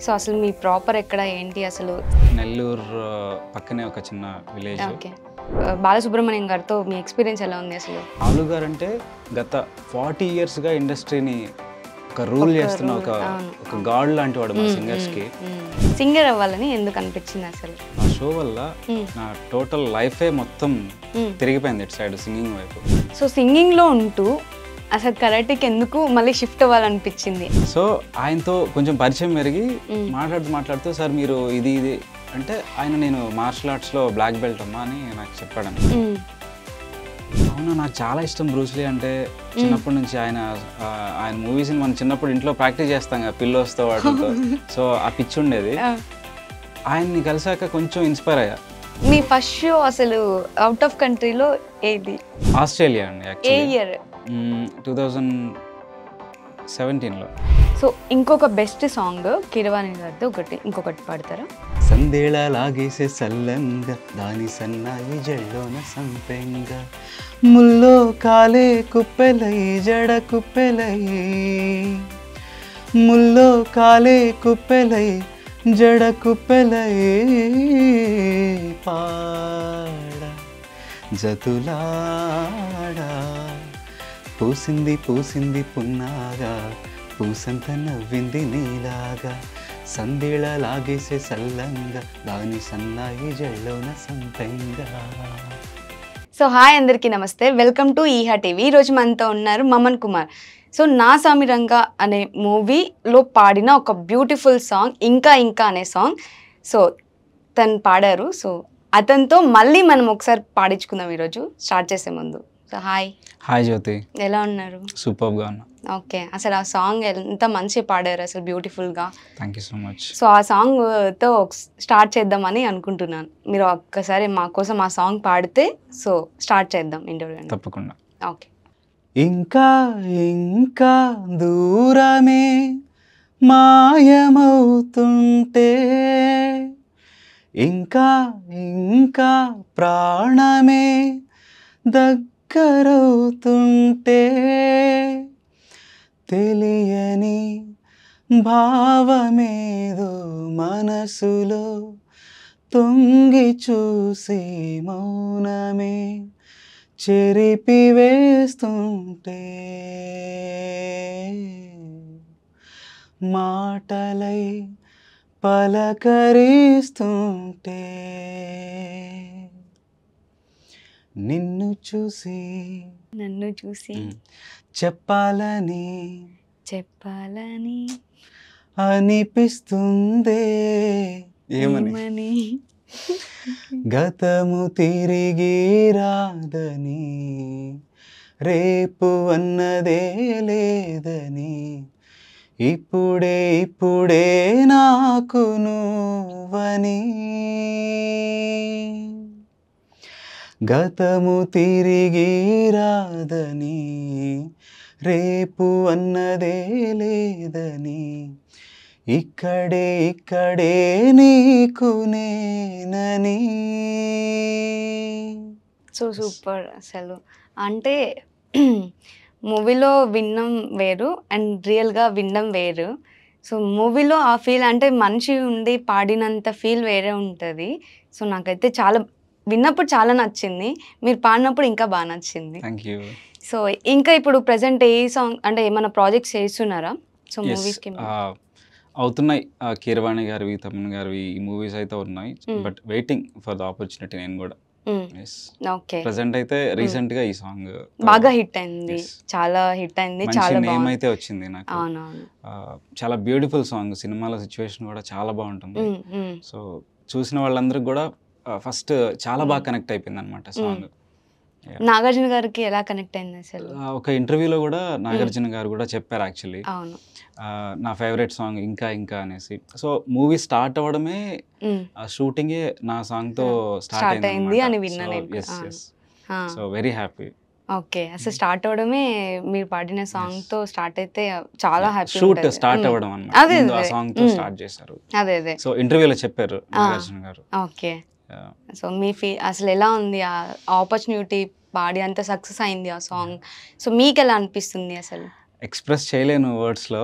So అసలు మీ proper ఎక్కడ ఏంటి అసలు? నెల్లూరు పక్కనే ఒక చిన్న విలేజ్. ఓకే. బాలసుబ్రహ్మణ్యం గారితో మీ ఎక్స్పీరియన్స్ ఎలా ఉంది అసలు? ఆలు గారు అంటే గత 40 ఇయర్స్గా ఇండస్ట్రీని ఒక రూల్ చేస్తున్న ఒక గాడ్ లాంటి వాడు మా సింగర్స్కి. సింగర్ అవ్వాలని ఎందుకు అనిపించింది అసలు? ఆ షో వల్ల నా టోటల్ లైఫే మొత్తం తిరిగిపోయింది ఇటు సైడ్ సింగింగ్ వైపు. సో సింగింగ్లో ఉంటూ అసలు కరాటేకి ఎందుకు మళ్ళీ షిఫ్ట్ అవ్వాలనిపించింది? సో ఆయనతో కొంచెం పరిచయం పెరిగి మాట్లాడుతూ సార్ మీరు ఇది అంటే ఆయన నేను మార్షల్ ఆర్ట్స్లో బ్లాక్ బెల్ట్ అమ్మా అని నాకు చెప్పాడు. అవునా, నాకు చాలా ఇష్టం బ్రూస్లీ అంటే. చిన్నప్పటి నుంచి ఆయన మూవీస్ని మనం చిన్నప్పుడు ఇంట్లో ప్రాక్టీస్ చేస్తాం కదా పిల్లోస్తో వాటితో. సో ఆ పిచ్చి ఉండేది. ఆయన్ని కలిసాక కొంచెం ఇన్స్పైర్ అయ్యా. మీ ఫస్ట్ షో అసలు అవుట్ ఆఫ్ కంట్రీలో ఏది? ఆస్ట్రేలియా అండి. ఏ ఇయర్? 2017లో. సో ఇంకొక బెస్ట్ సాంగ్ కీరవాణి గారితో ఇంకొకటి పాడతారా? సందేళ లాగేసే సల్లంగా దాని సన్నాయి జల్లోన సంపెంగా ముల్లో కాలే కుప్పెలై జడ కుప్పెలై ముల్లో కాలే కుప్పెలై జడ కుప్పెలై పాడ జతులాడా పూసింది పూసింది పున్నాగా పూసంత నవ్వింది నీలాగా సందేళ లాగేసే సల్లంగా దాని సన్నాయి జల్లోన సంపెంగా. సో హాయ్ అందరికీ నమస్తే, వెల్కమ్ టు ఈహా టీవీ. ఈరోజు మనతో ఉన్నారు మమన్ కుమార్. సో నా సామిరంగా అనే మూవీలో పాడిన ఒక బ్యూటిఫుల్ సాంగ్ ఇంకా ఇంకా అనే సాంగ్ సో తను పాడారు. సో అతనితో మళ్ళీ మనం ఒకసారి పాడించుకుందాం ఈరోజు స్టార్ట్ చేసే ముందు. So hi. హాయ్ జ్యోతి, ఎలా ఉన్నారు? సూపర్గా ఉన్నా. ఓకే, అసలు ఆ సాంగ్ ఎంత మంచిగా పాడారు అసలు, బ్యూటిఫుల్గా. Thank you so much. So ఆ సాంగ్తో స్టార్ట్ చేద్దామని అనుకుంటున్నాను. మీరు ఒక్కసారి మా కోసం ఆ సాంగ్ పాడితే సో స్టార్ట్ చేద్దాం ఇంటర్వ్యూ. తప్పకుండా. ఓకే. ఇంకా ఇంకా దూరమే మాయమవుతుంటే ఇంకా ఇంకా ప్రాణమే దగ్గరవుతుంటే తెలియని భావమేదో మనసులో తొంగి చూసి మౌనమే చెరిపివేస్తుంటే మాటలై పలకరిస్తుంటే నన్ను చూసి చెప్పాలని అనిపిస్తుందే ఏమని గతము తిరిగి రాదని రేపు అన్నదే లేదని ఇప్పుడే నాకు నువ్వని గతము తిరిగి రాదని రేపు అన్నదే లేదని ఇక్కడే నీకు నేనని. సో సూపర్ అసలు. అంటే మూవీలో వినడం వేరు అండ్ రియల్గా వినడం వేరు. సో మూవీలో ఆ ఫీల్ అంటే మనిషి ఉండి పాడినంత ఫీల్ వేరే ఉంటుంది. సో నాకైతే చాలా విన్నప్పుడు చాలా నచ్చింది, మీరు పాడినప్పుడు ఇంకా బాగా నచ్చింది. Thank you. సో ఇంకా ఇప్పుడు ప్రజెంట్ ఏ సాంగ్ అంటే ఏమైనా ప్రాజెక్ట్స్ చేస్తున్నారా? సో మూవీస్కి అవుతున్నాయి. కీరవాణి గారివి, తమన్ గారివి ఈ మూవీస్ అయితే ఉన్నాయి. But waiting for the opportunity. నేను కూడా ఓకే. ప్రెజెంట్ అయితే రీసెంట్ గా ఈ సాంగ్ బాగా హిట్ అయింది, చాలా హిట్ అయింది, చాలా నేమ్ అయితే వచ్చింది నాకు. అవునవును, చాలా బ్యూటిఫుల్ సాంగ్. సినిమాలో సిచ్యువేషన్ కూడా చాలా బాగుంటుంది. సో చూసిన వాళ్ళందరికి కూడా ఫస్ట్ చాలా బాగా కనెక్ట్ అయిపోయింది అనమాట సాంగ్. నాగార్జున గారికి ఎలా కనెక్ట్ అయింది అసలు? ఒక ఇంటర్వ్యూలో కూడా నాగార్జున గారు కూడా చెప్పారు యాక్చువల్లీ అవును నా ఫేవరెట్ సాంగ్ ఇంకా ఇంకా అనేసి. సో మూవీ స్టార్ట్ అవ్వడమే షూటింగే నా సాంగ్ తో స్టార్ట్ అయింది అని విన్నాను. So very happy. ఓకే, అసలు స్టార్ట్ అవడమే మీరు పాడిన సాంగ్ తో స్టార్ట్ అయితే చాలా హ్యాపీ. షూట్ స్టార్ట్ అవ్వడం అన్నమాట, ఆ సాంగ్ తో స్టార్ట్ చేశారు. అదే సో ఇంటర్వ్యూలో చెప్పారు నాగార్జున గారు. ఓకే. సో మీ అసలు ఎలా ఉంది ఆ ఆపర్చునిటీ, పాడి అంత సక్సెస్ అయింది ఆ సాంగ్. సో మీకు ఎలా అనిపిస్తుంది అసలు? ఎక్స్ప్రెస్ చేయలేను వర్డ్స్లో.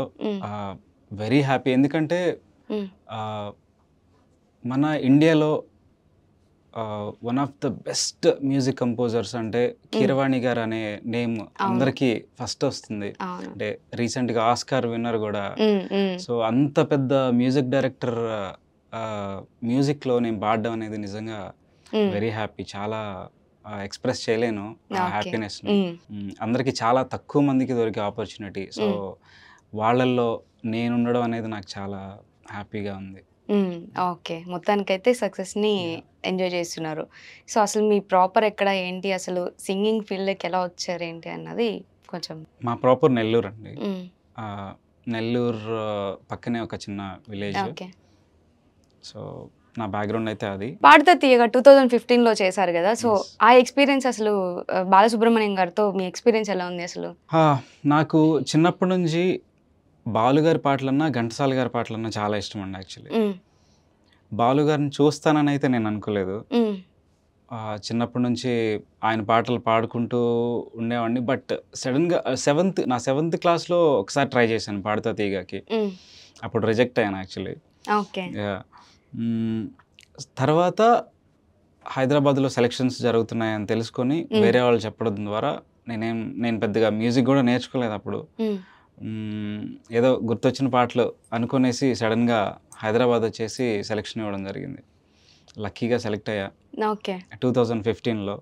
Very happy. ఎందుకంటే మన ఇండియాలో one of the best music composers అంటే కీరవాణి గారు అనే నేమ్ అందరికీ ఫస్ట్ వస్తుంది. అంటే రీసెంట్గా ఆస్కార్ విన్నర్ కూడా. సో అంత పెద్ద మ్యూజిక్ డైరెక్టర్ మ్యూజిక్లో నేను పాడడం అనేది నిజంగా వెరీ హ్యాపీ. చాలా ఎక్స్ప్రెస్ చేయలేను ఆ హ్యాపీనెస్ని. అందరికీ చాలా తక్కువ మందికి దొరికే ఆపర్చునిటీ. సో వాళ్ళల్లో నేను ఉండడం అనేది నాకు చాలా హ్యాపీగా ఉంది. ఓకే, మొత్తానికైతే సక్సెస్ని ఎంజాయ్ చేస్తున్నారు. సో అసలు మీ ప్రాపర్ ఎక్కడ ఏంటి, అసలు సింగింగ్ ఫీల్డ్కి ఎలా వచ్చారు ఏంటి అన్నది కొంచెం. మా ప్రాపర్ నెల్లూరు అండి. నెల్లూరు పక్కనే ఒక చిన్న విలేజ్. ఓకే, సో నా బ్యాక్గ్రౌండ్ అయితే అది. పాడుతా తీయగా 2015లో చేశారు కదా. సో ఆ ఎక్స్పీరియన్స్ అసలు బాలసుబ్రహ్మణ్యం గారితో మీ ఎక్స్పీరియన్స్ ఎలా ఉంది అసలు? నాకు చిన్నప్పటి నుంచి బాలు గారి పాటలన్నా ఘంటసాల గారి పాటలన్నా చాలా ఇష్టం అండి. యాక్చువల్లీ బాలు గారిని చూస్తానని అయితే నేను అనుకోలేదు. చిన్నప్పటి నుంచి ఆయన పాటలు పాడుకుంటూ ఉండేవాడిని. బట్ సడన్గా నా సెవెంత్ క్లాస్లో ఒకసారి ట్రై చేశాను పాడుతా తీగకి. అప్పుడు రిజెక్ట్ అయ్యాను యాక్చువల్లీ. ఓకే, తర్వాత హైదరాబాద్లో సెలక్షన్స్ జరుగుతున్నాయని తెలుసుకొని వేరే వాళ్ళు చెప్పడం ద్వారా నేను పెద్దగా మ్యూజిక్ కూడా నేర్చుకోలేదు అప్పుడు. ఏదో గుర్తొచ్చిన పాటలు అనుకునేసి సడన్గా హైదరాబాద్ వచ్చేసి సెలక్షన్ ఇవ్వడం జరిగింది. లక్కీగా సెలెక్ట్ అయ్యా. ఓకే, 2015లో.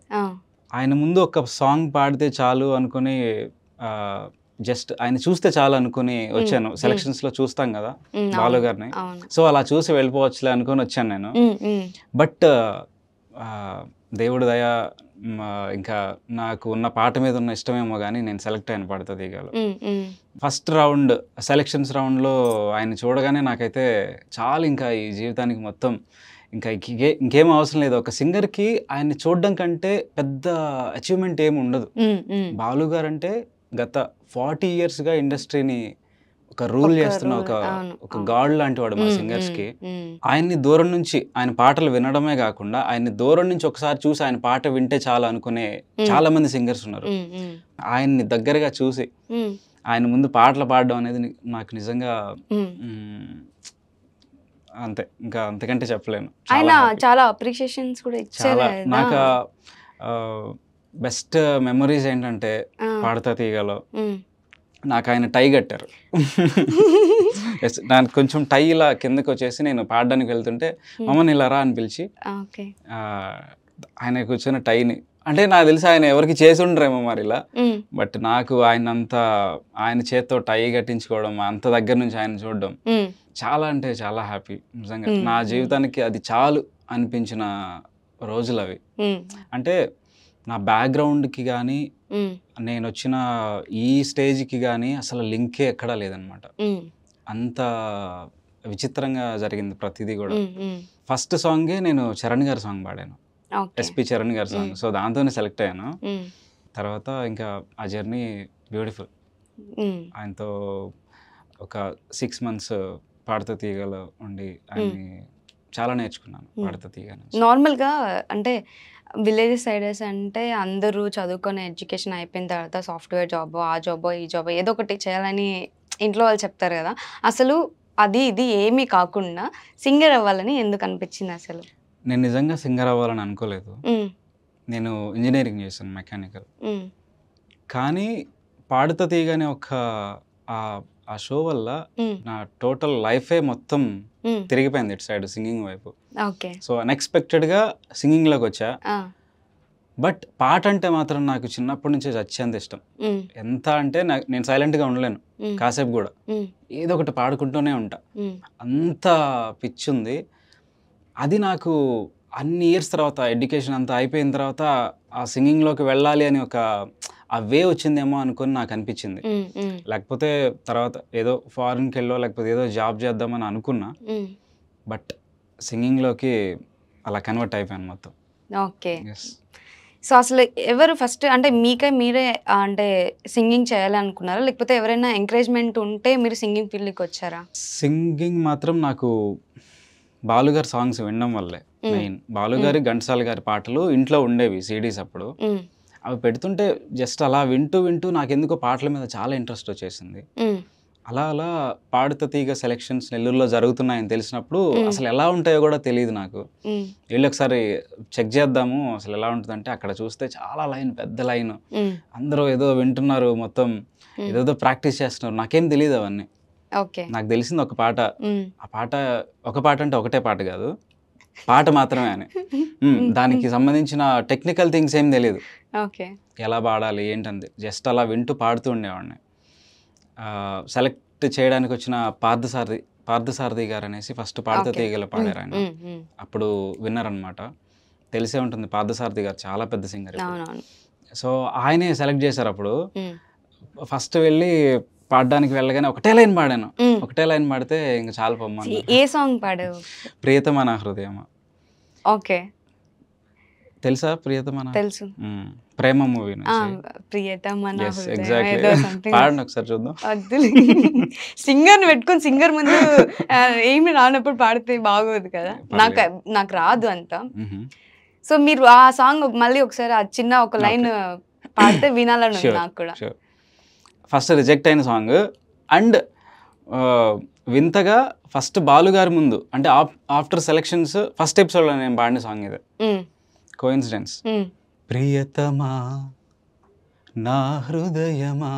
ఆయన ముందు ఒక సాంగ్ పాడితే చాలు అనుకుని, జస్ట్ ఆయన చూస్తే చాలు అనుకుని వచ్చాను. సెలక్షన్స్లో చూస్తాం కదా బాలు గారిని. సో అలా చూసి వెళ్ళిపోవచ్చులే అనుకుని వచ్చాను నేను. బట్ దేవుడు దయ, ఇంకా నాకు ఉన్న పాట మీద ఉన్న ఇష్టమేమో కానీ నేను సెలెక్ట్ అయ్యాను పాడుతా తీగలో. ఫస్ట్ రౌండ్ సెలక్షన్స్ రౌండ్లో ఆయన చూడగానే నాకైతే చాలు, ఇంకా ఈ జీవితానికి మొత్తం ఇంకా ఇంకేం అవసరం లేదు. ఒక సింగర్కి ఆయన్ని చూడడం కంటే పెద్ద అచీవ్మెంట్ ఏమి ఉండదు. బాలు గారు అంటే గత 40 yearsగా ఇండస్ట్రీని ఒక రూల్ చేస్తున్న ఒక గాడ్ లాంటి వాడు మా సింగర్స్కి. ఆయన్ని దూరం నుంచి ఆయన పాటలు వినడమే కాకుండా ఆయన్ని దూరం నుంచి ఒకసారి చూసి ఆయన పాట వింటే చాలు అనుకునే చాలా మంది సింగర్స్ ఉన్నారు. ఆయన్ని దగ్గరగా చూసి ఆయన ముందు పాటలు పాడడం అనేది నాకు నిజంగా అంతే, ఇంకా అంతకంటే చెప్పలేను. ఆయన చాలా అప్రిషియేషన్స్ కూడా ఇచ్చారు. నాకు బెస్ట్ మెమరీస్ ఏంటంటే పాడుతా తీగలో నాకు ఆయన టై కట్టారు. నాకు కొంచెం టై ఇలా కిందకి వచ్చేసి నేను పాడడానికి వెళ్తుంటే మమ్మల్ని ఇలా రా అని పిలిచి ఆయన కూర్చొని టైని, అంటే నాకు తెలిసి ఆయన ఎవరికి చేసి ఉండరేమో మరి ఇలా, బట్ నాకు ఆయన చేత్తో టై కట్టించుకోవడం, అంత దగ్గర నుంచి ఆయన చూడడం చాలా అంటే చాలా హ్యాపీ. నిజంగా నా జీవితానికి అది చాలు అనిపించిన రోజులు అవి. అంటే నా బ్యాక్గ్రౌండ్కి కానీ నేను వచ్చిన ఈ స్టేజ్కి కానీ అసలు లింకే ఎక్కడా లేదనమాట. అంత విచిత్రంగా జరిగింది ప్రతిదీ కూడా. ఫస్ట్ సాంగే నేను చరణ్ గారి సాంగ్ పాడాను, ఎస్పి చరణ్ గారి సాంగ్. సో దాంతోనే సెలెక్ట్ అయ్యాను. తర్వాత ఇంకా ఆ జర్నీ బ్యూటిఫుల్. ఆయనతో ఒక 6 months పాడుతా తీగలో ఉండి ఆయన్ని చాలా నేర్చుకున్నాను పాడుతా తీగ. నార్మల్గా అంటే విలేజ్ సైడర్స్ అంటే అందరూ చదువుకొని ఎడ్యుకేషన్ అయిపోయిన తర్వాత సాఫ్ట్వేర్ జాబ్, ఆ జాబ్ ఈ జాబ్ ఏదో ఒకటి చేయాలని ఇంట్లో వాళ్ళు చెప్తారు కదా. అసలు ఇది ఏమీ కాకుండా సింగర్ అవ్వాలని ఎందుకు అనిపించింది అసలు? నేను నిజంగా సింగర్ అవ్వాలని అనుకోలేదు. నేను ఇంజనీరింగ్ చేశాను, మెకానికల్. కానీ పాడుతా తీయగానే ఆ షో వల్ల నా టోటల్ లైఫే మొత్తం తిరిగిపోయింది ఇటు సైడ్, సింగింగ్ వైపు. సో అన్ఎక్స్పెక్టెడ్గా సింగింగ్లోకి వచ్చా. బట్ పాట అంటే మాత్రం నాకు చిన్నప్పటి నుంచే చచ్చేంత ఇష్టం. ఎంత అంటే నేను సైలెంట్గా ఉండలేను కాసేపు కూడా, ఏదో ఒకటి పాడుకుంటూనే ఉంటా. అంత పిచ్చి ఉంది. అది నాకు అన్ని ఇయర్స్ తర్వాత, ఎడ్యుకేషన్ అంతా అయిపోయిన తర్వాత ఆ సింగింగ్లోకి వెళ్ళాలి అని ఆ వే వచ్చిందేమో అనుకొని నాకు అనిపించింది. లేకపోతే తర్వాత ఏదో ఫారిన్కి వెళ్ళో లేకపోతే ఏదో జాబ్ చేద్దామని అనుకున్నా. బట్ సింగింగ్లోకి అలా కన్వర్ట్ అయిపోయాను మొత్తం. ఓకే, సో అసలు ఎవరు ఫస్ట్ అంటే మీరే అంటే సింగింగ్ చేయాలనుకున్నారా, లేకపోతే ఎవరైనా ఎంకరేజ్మెంట్ ఉంటే మీరు సింగింగ్ ఫీల్డ్కి వచ్చారా? సింగింగ్ మాత్రం నాకు బాలుగారి సాంగ్స్ వినడం వల్లే మెయిన్. బాలుగారి, ఘంటసాల గారి పాటలు ఇంట్లో ఉండేవి CDs అప్పుడు. అవి పెడుతుంటే జస్ట్ అలా వింటూ నాకు ఎందుకో పాటల మీద చాలా ఇంట్రెస్ట్ వచ్చేసింది. అలా అలా పాడుత తీగ సెలక్షన్స్ నెల్లూరులో జరుగుతున్నాయని తెలిసినప్పుడు అసలు ఎలా ఉంటాయో కూడా తెలియదు నాకు. వీళ్ళు ఒకసారి చెక్ చేద్దాము అసలు ఎలా ఉంటుందంటే అక్కడ చూస్తే చాలా లైన్, పెద్ద లైన్, అందరూ ఏదో వింటున్నారు, మొత్తం ఏదేదో ప్రాక్టీస్ చేస్తున్నారు. నాకేం తెలియదు అవన్నీ. నాకు తెలిసింది ఒక పాట. ఆ పాట ఒక పాట అంటే ఒకటే పాట కాదు, పాట మాత్రమే అని. దానికి సంబంధించిన టెక్నికల్ థింగ్స్ ఏం తెలియదు, ఎలా పాడాలి ఏంటంది, జస్ట్ అలా వింటూ పాడుతూ ఉండేవాడిని. సెలెక్ట్ చేయడానికి వచ్చిన పార్థసారథి గారు అనేసి ఫస్ట్ పాడుత తీగలు పాడారు ఆయన. అప్పుడు విన్నర్ అనమాట. తెలిసే ఉంటుంది, పార్థసారథి గారు చాలా పెద్ద సింగర్. సో ఆయనే సెలెక్ట్ చేశారు. అప్పుడు ఫస్ట్ వెళ్ళి పాడడానికి వెళ్ళగానే ఒకటే లైన్ పాడాను. ఒకటే లైన్ పాడితే ఇంకా చాలా పొమ్మని. ఏ సాంగ్ పాడావు? ప్రియతమ నా హృదయమా. ఓకే, తెలుసా ప్రియతమ? తెలుసు, ప్రేమ మూవీ నుంచి. ప్రియతమ నా హృదయం. ఎగ్జాక్ట్లీ, పాడండి ఒకసారి చూద్దాం. సింగర్ ని పెట్టుకొని సింగర్ ముందు ఏమి రానప్పుడు పాడితే బాగోదు కదా. నాకు రాదు అంత. సో మీరు ఆ సాంగ్ మళ్ళీ ఒకసారి ఆ చిన్న ఒక లైన్ పాడితే వినాలని ఉంది నాకు కూడా. ఫస్ట్ రిజెక్ట్ అయిన సాంగ్ అండ్ వింతగా ఫస్ట్ బాలుగారి ముందు అంటే ఆఫ్టర్ సెలక్షన్స్ ఫస్ట్ ఎపిసోడ్లో నేను పాడిన సాంగ్ ఇది. కోఇన్సిడెన్స్. ప్రియతమా నా హృదయమా,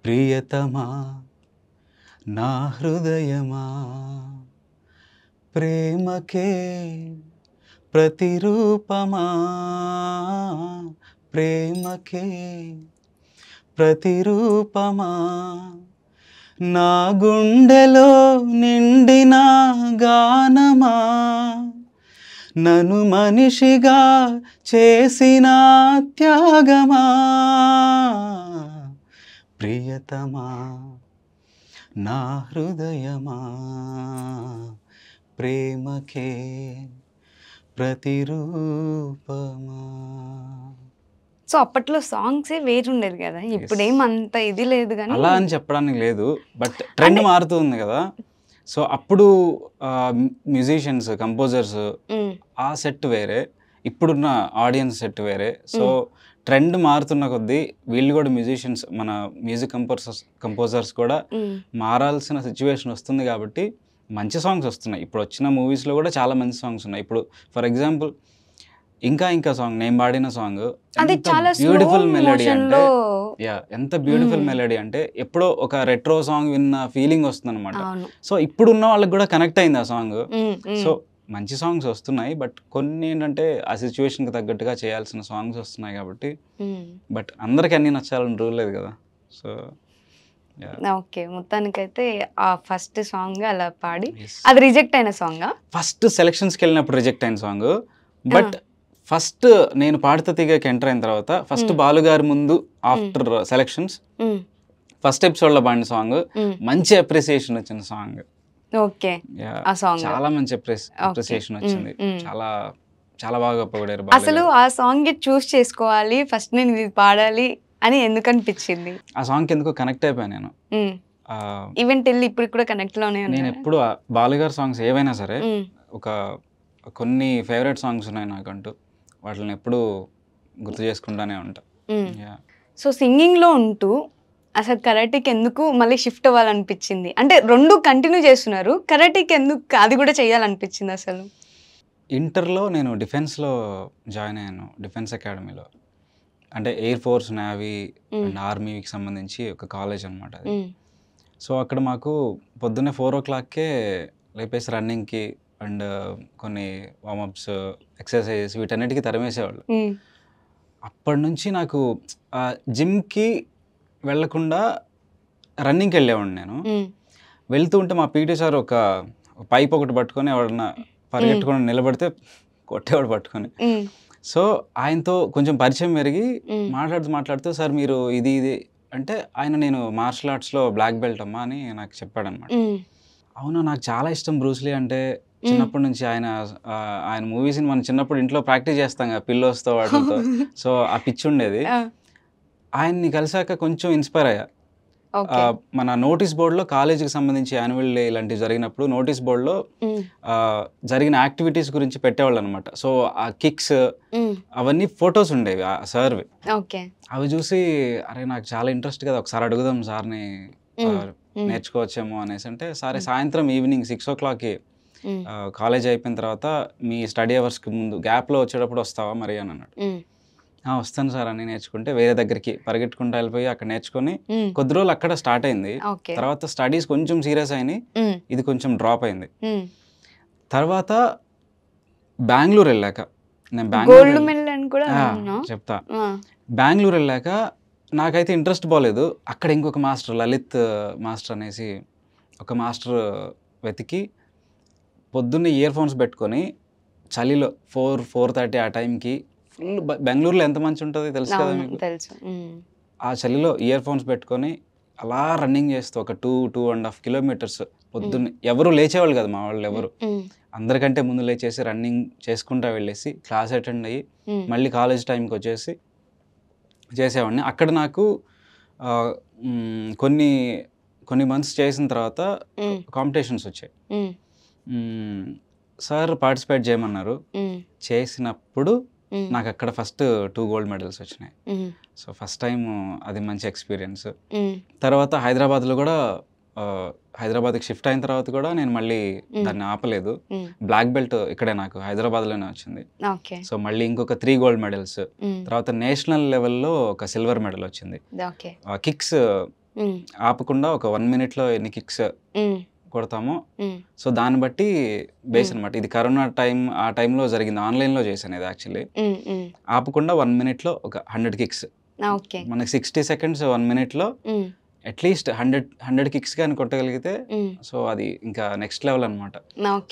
ప్రియతమా నా హృదయమా, ప్రేమకే ప్రతిరూపమా, ప్రేమకే ప్రతిరూపమా, నా గుండెలో నిండిన గానమా, నన్ను మనిషిగా చేసిన త్యాగమా, ప్రియతమా నా హృదయమా, ప్రేమకే ప్రతిరూపమా. సో అప్పట్లో సాంగ్సే వేరుండేది కదా, ఇప్పుడు ఏమంత ఇది లేదు కానీ. అలా అని చెప్పడానికి లేదు, బట్ ట్రెండ్ మారుతుంది కదా. సో అప్పుడు మ్యూజిషియన్స్, కంపోజర్స్ ఆ సెట్ వేరే, ఇప్పుడున్న ఆడియన్స్ సెట్ వేరే. సో ట్రెండ్ మారుతున్న కొద్దీ వీళ్ళు కూడా మ్యూజిషియన్స్, మన మ్యూజిక్ కంపోజర్స్ కూడా మారాల్సిన సిచ్యువేషన్ వస్తుంది. కాబట్టి మంచి సాంగ్స్ వస్తున్నాయి. ఇప్పుడు వచ్చిన మూవీస్లో కూడా చాలా మంచి సాంగ్స్ ఉన్నాయి. ఇప్పుడు ఫర్ ఎగ్జాంపుల్ ఇంకా ఇంకా సాంగ్, నేను పాడిన సాంగ్ బ్యూటిఫుల్ మెలోడీ అంటే, ఎంత బ్యూటిఫుల్ మెలోడీ అంటే ఎప్పుడో ఒక రెట్రో సాంగ్ విన్న ఫీలింగ్ వస్తుంది అనమాట. సో ఇప్పుడున్న వాళ్ళకి కూడా కనెక్ట్ అయింది ఆ సాంగ్. సో మంచి సాంగ్స్ వస్తున్నాయి, బట్ కొన్ని ఏంటంటే ఆ సిచ్యువేషన్కి తగ్గట్టుగా చేయాల్సిన సాంగ్స్ వస్తున్నాయి కాబట్టి. బట్ అందరికి అన్ని నచ్చాలని రూల్ లేదు కదా. సో ఓకే, మొత్తానికైతే ఆ ఫస్ట్ సాంగ్ అలా పాడి అది రిజెక్ట్ అయిన సాంగ్. ఫస్ట్ సెలక్షన్స్కి వెళ్ళినప్పుడు రిజెక్ట్ అయిన సాంగ్. బట్ ఫస్ట్ నేను పాడుత తీగకి ఎంటర్ అయిన తర్వాత ఫస్ట్ బాలుగారి ముందు ఆఫ్టర్ సెలక్షన్స్ ఫస్ట్ ఎపిసోడ్లో పాడిన సాంగ్, మంచి అప్రిసియేషన్ వచ్చిన సాంగ్. ఓకే, ఆ సాంగ్ చాలా మంచి అప్రిసియేషన్ వచ్చింది. చాలా చాలా బాగా పొగిడారు. అసలు ఆ సాంగ్ చూస్ చేసుకోవాలి ఫస్ట్, నేను ఇది పాడాలి అని ఎందుకు అనిపించింది? ఆ సాంగ్ ఎందుకు కనెక్ట్ అయిపోయాను నేను. ఈవెంట్ వెళ్ళి ఇప్పుడు కూడా కనెక్ట్ లోనే. నేను ఎప్పుడు బాలుగారి సాంగ్స్ ఏవైనా సరే, ఒక కొన్ని ఫేవరెట్ సాంగ్స్ ఉన్నాయి నాకంటూ, వాటిని ఎప్పుడు గుర్తు చేసుకుంటానే ఉంటా. సో సింగింగ్లో ఉంటూ అసలు కరాటీకి ఎందుకు మళ్ళీ షిఫ్ట్ అవ్వాలనిపించింది? అంటే రెండు కంటిన్యూ చేస్తున్నారు, కరాటీకి ఎందుకు అది కూడా చేయాలనిపించింది అసలు? ఇంటర్లో నేను డిఫెన్స్లో జాయిన్ అయ్యాను, డిఫెన్స్ అకాడమీలో. అంటే ఎయిర్ ఫోర్స్, నేవీ అండ్ ఆర్మీకి సంబంధించి ఒక కాలేజ్ అనమాట అది. సో అక్కడ మాకు పొద్దున్నే 4 o'clockకే లేపేసి రన్నింగ్కి అండ్ కొన్ని వార్మప్స్, ఎక్సర్సైజెస్ వీటన్నిటికీ తరిమేసేవాళ్ళు. అప్పటి నుంచి నాకు జిమ్కి వెళ్లకుండా రన్నింగ్కి వెళ్ళేవాడిని నేను. వెళ్తూ ఉంటే మా పీటీ సార్ ఒక పైప్ ఒకటి పట్టుకొని ఎవడన్నా పరిగెట్టుకొని నిలబడితే కొట్టేవాడు పట్టుకొని. సో ఆయనతో కొంచెం పరిచయం పెరిగి మాట్లాడుతూ సార్ మీరు ఇది అంటే ఆయన, నేను మార్షల్ ఆర్ట్స్లో బ్లాక్ బెల్ట్ అమ్మా అని నాకు చెప్పాడనమాట. అవునా, నాకు చాలా ఇష్టం బ్రూస్లీ అంటే. చిన్నప్పటి నుంచి ఆయన మూవీస్ని మనం చిన్నప్పుడు ఇంట్లో ప్రాక్టీస్ చేస్తాం కదా పిల్లోస్తో వాటితో. సో ఆ పిచ్చి ఉండేది. ఆయన్ని కలిసాక కొంచెం ఇన్స్పైర్ అయ్యా, ఓకే. మన నోటీస్ బోర్డులో కాలేజీకి సంబంధించి యాన్యువల్ డే ఇలాంటివి జరిగినప్పుడు నోటీస్ బోర్డులో జరిగిన యాక్టివిటీస్ గురించి పెట్టేవాళ్ళు అనమాట. సో ఆ కిక్స్ అవన్నీ ఫొటోస్ ఉండేవి ఆ సార్వి. ఓకే. అవి చూసి అరే నాకు చాలా ఇంట్రెస్ట్ కదా, ఒకసారి అడుగుదాం సార్ని నేర్చుకోవచ్చేమో అనేసి. అంటే సరే సాయంత్రం ఈవినింగ్ 6 o'clockకి కాలేజ్ అయిపోయిన తర్వాత మీ స్టడీ అవర్స్కి ముందు గ్యాప్లో వచ్చేటప్పుడు వస్తావా మరి అని అన్నాడు. వస్తాను సార్ అని నేర్చుకుంటే వేరే దగ్గరికి పరిగెట్టుకుంటూ వెళ్ళిపోయి అక్కడ నేర్చుకొని కొద్ది రోజులు అక్కడ స్టార్ట్ అయింది. తర్వాత స్టడీస్ కొంచెం సీరియస్ అయినాయి, ఇది కొంచెం డ్రాప్ అయింది. తర్వాత బెంగళూరు వెళ్ళాక చెప్తా. బెంగళూరు వెళ్ళాక నాకైతే ఇంట్రెస్ట్ పోలేదు. అక్కడ ఇంకొక మాస్టర్ లలిత్ మాస్టర్ అనేసి ఒక మాస్టర్ వెతికి పొద్దున్నే ఇయర్ ఫోన్స్ పెట్టుకొని చలిలో 4:30 ఆ టైంకి ఫుల్ బెంగళూరులో ఎంత మంచి ఉంటుంది తెలుసు కదా మీకు. ఆ చలిలో ఇయర్ ఫోన్స్ పెట్టుకొని అలా రన్నింగ్ చేస్తూ ఒక 2.5 kilometers పొద్దున్నే. ఎవరు లేచేవాళ్ళు కదా మా వాళ్ళు, ఎవరు అందరికంటే ముందు లేచేసి రన్నింగ్ చేసుకుంటా వెళ్ళేసి క్లాస్ అటెండ్ అయ్యి మళ్ళీ కాలేజ్ టైంకి వచ్చేసి చేసేవాడిని. అక్కడ నాకు కొన్ని మంత్స్ చేసిన తర్వాత కాంపిటీషన్స్ వచ్చాయి. సార్ పార్టిసిపేట్ చేయమన్నారు. చేసినప్పుడు నాకు అక్కడ ఫస్ట్ 2 gold medals వచ్చినాయి. సో ఫస్ట్ టైం అది మంచి ఎక్స్పీరియన్స్. తర్వాత హైదరాబాద్లో కూడా హైదరాబాద్కి షిఫ్ట్ అయిన తర్వాత కూడా నేను మళ్ళీ దాన్ని ఆపలేదు. బ్లాక్ బెల్ట్ ఇక్కడే నాకు హైదరాబాద్లోనే వచ్చింది. సో మళ్ళీ ఇంకొక 3 gold medals. తర్వాత నేషనల్ లెవెల్లో ఒక సిల్వర్ మెడల్ వచ్చింది. కిక్స్ ఆపకుండా ఒక 1 minute ఎన్ని కిక్స్ కొడతామో సో దాన్ని బట్టి బేస్ అనమాట. ఇది కరోనా ఆ టైంలో జరిగింది, ఆన్లైన్లో చేశాను ఇది యాక్చువల్లీ. ఆపకుండా 1 minute ఒక 100 కిక్స్. మనకి 60 seconds 1 minute అట్లీస్ట్ 100 కిక్స్ కానీ కొట్టగలిగితే సో అది ఇంకా నెక్స్ట్ లెవెల్ అనమాట.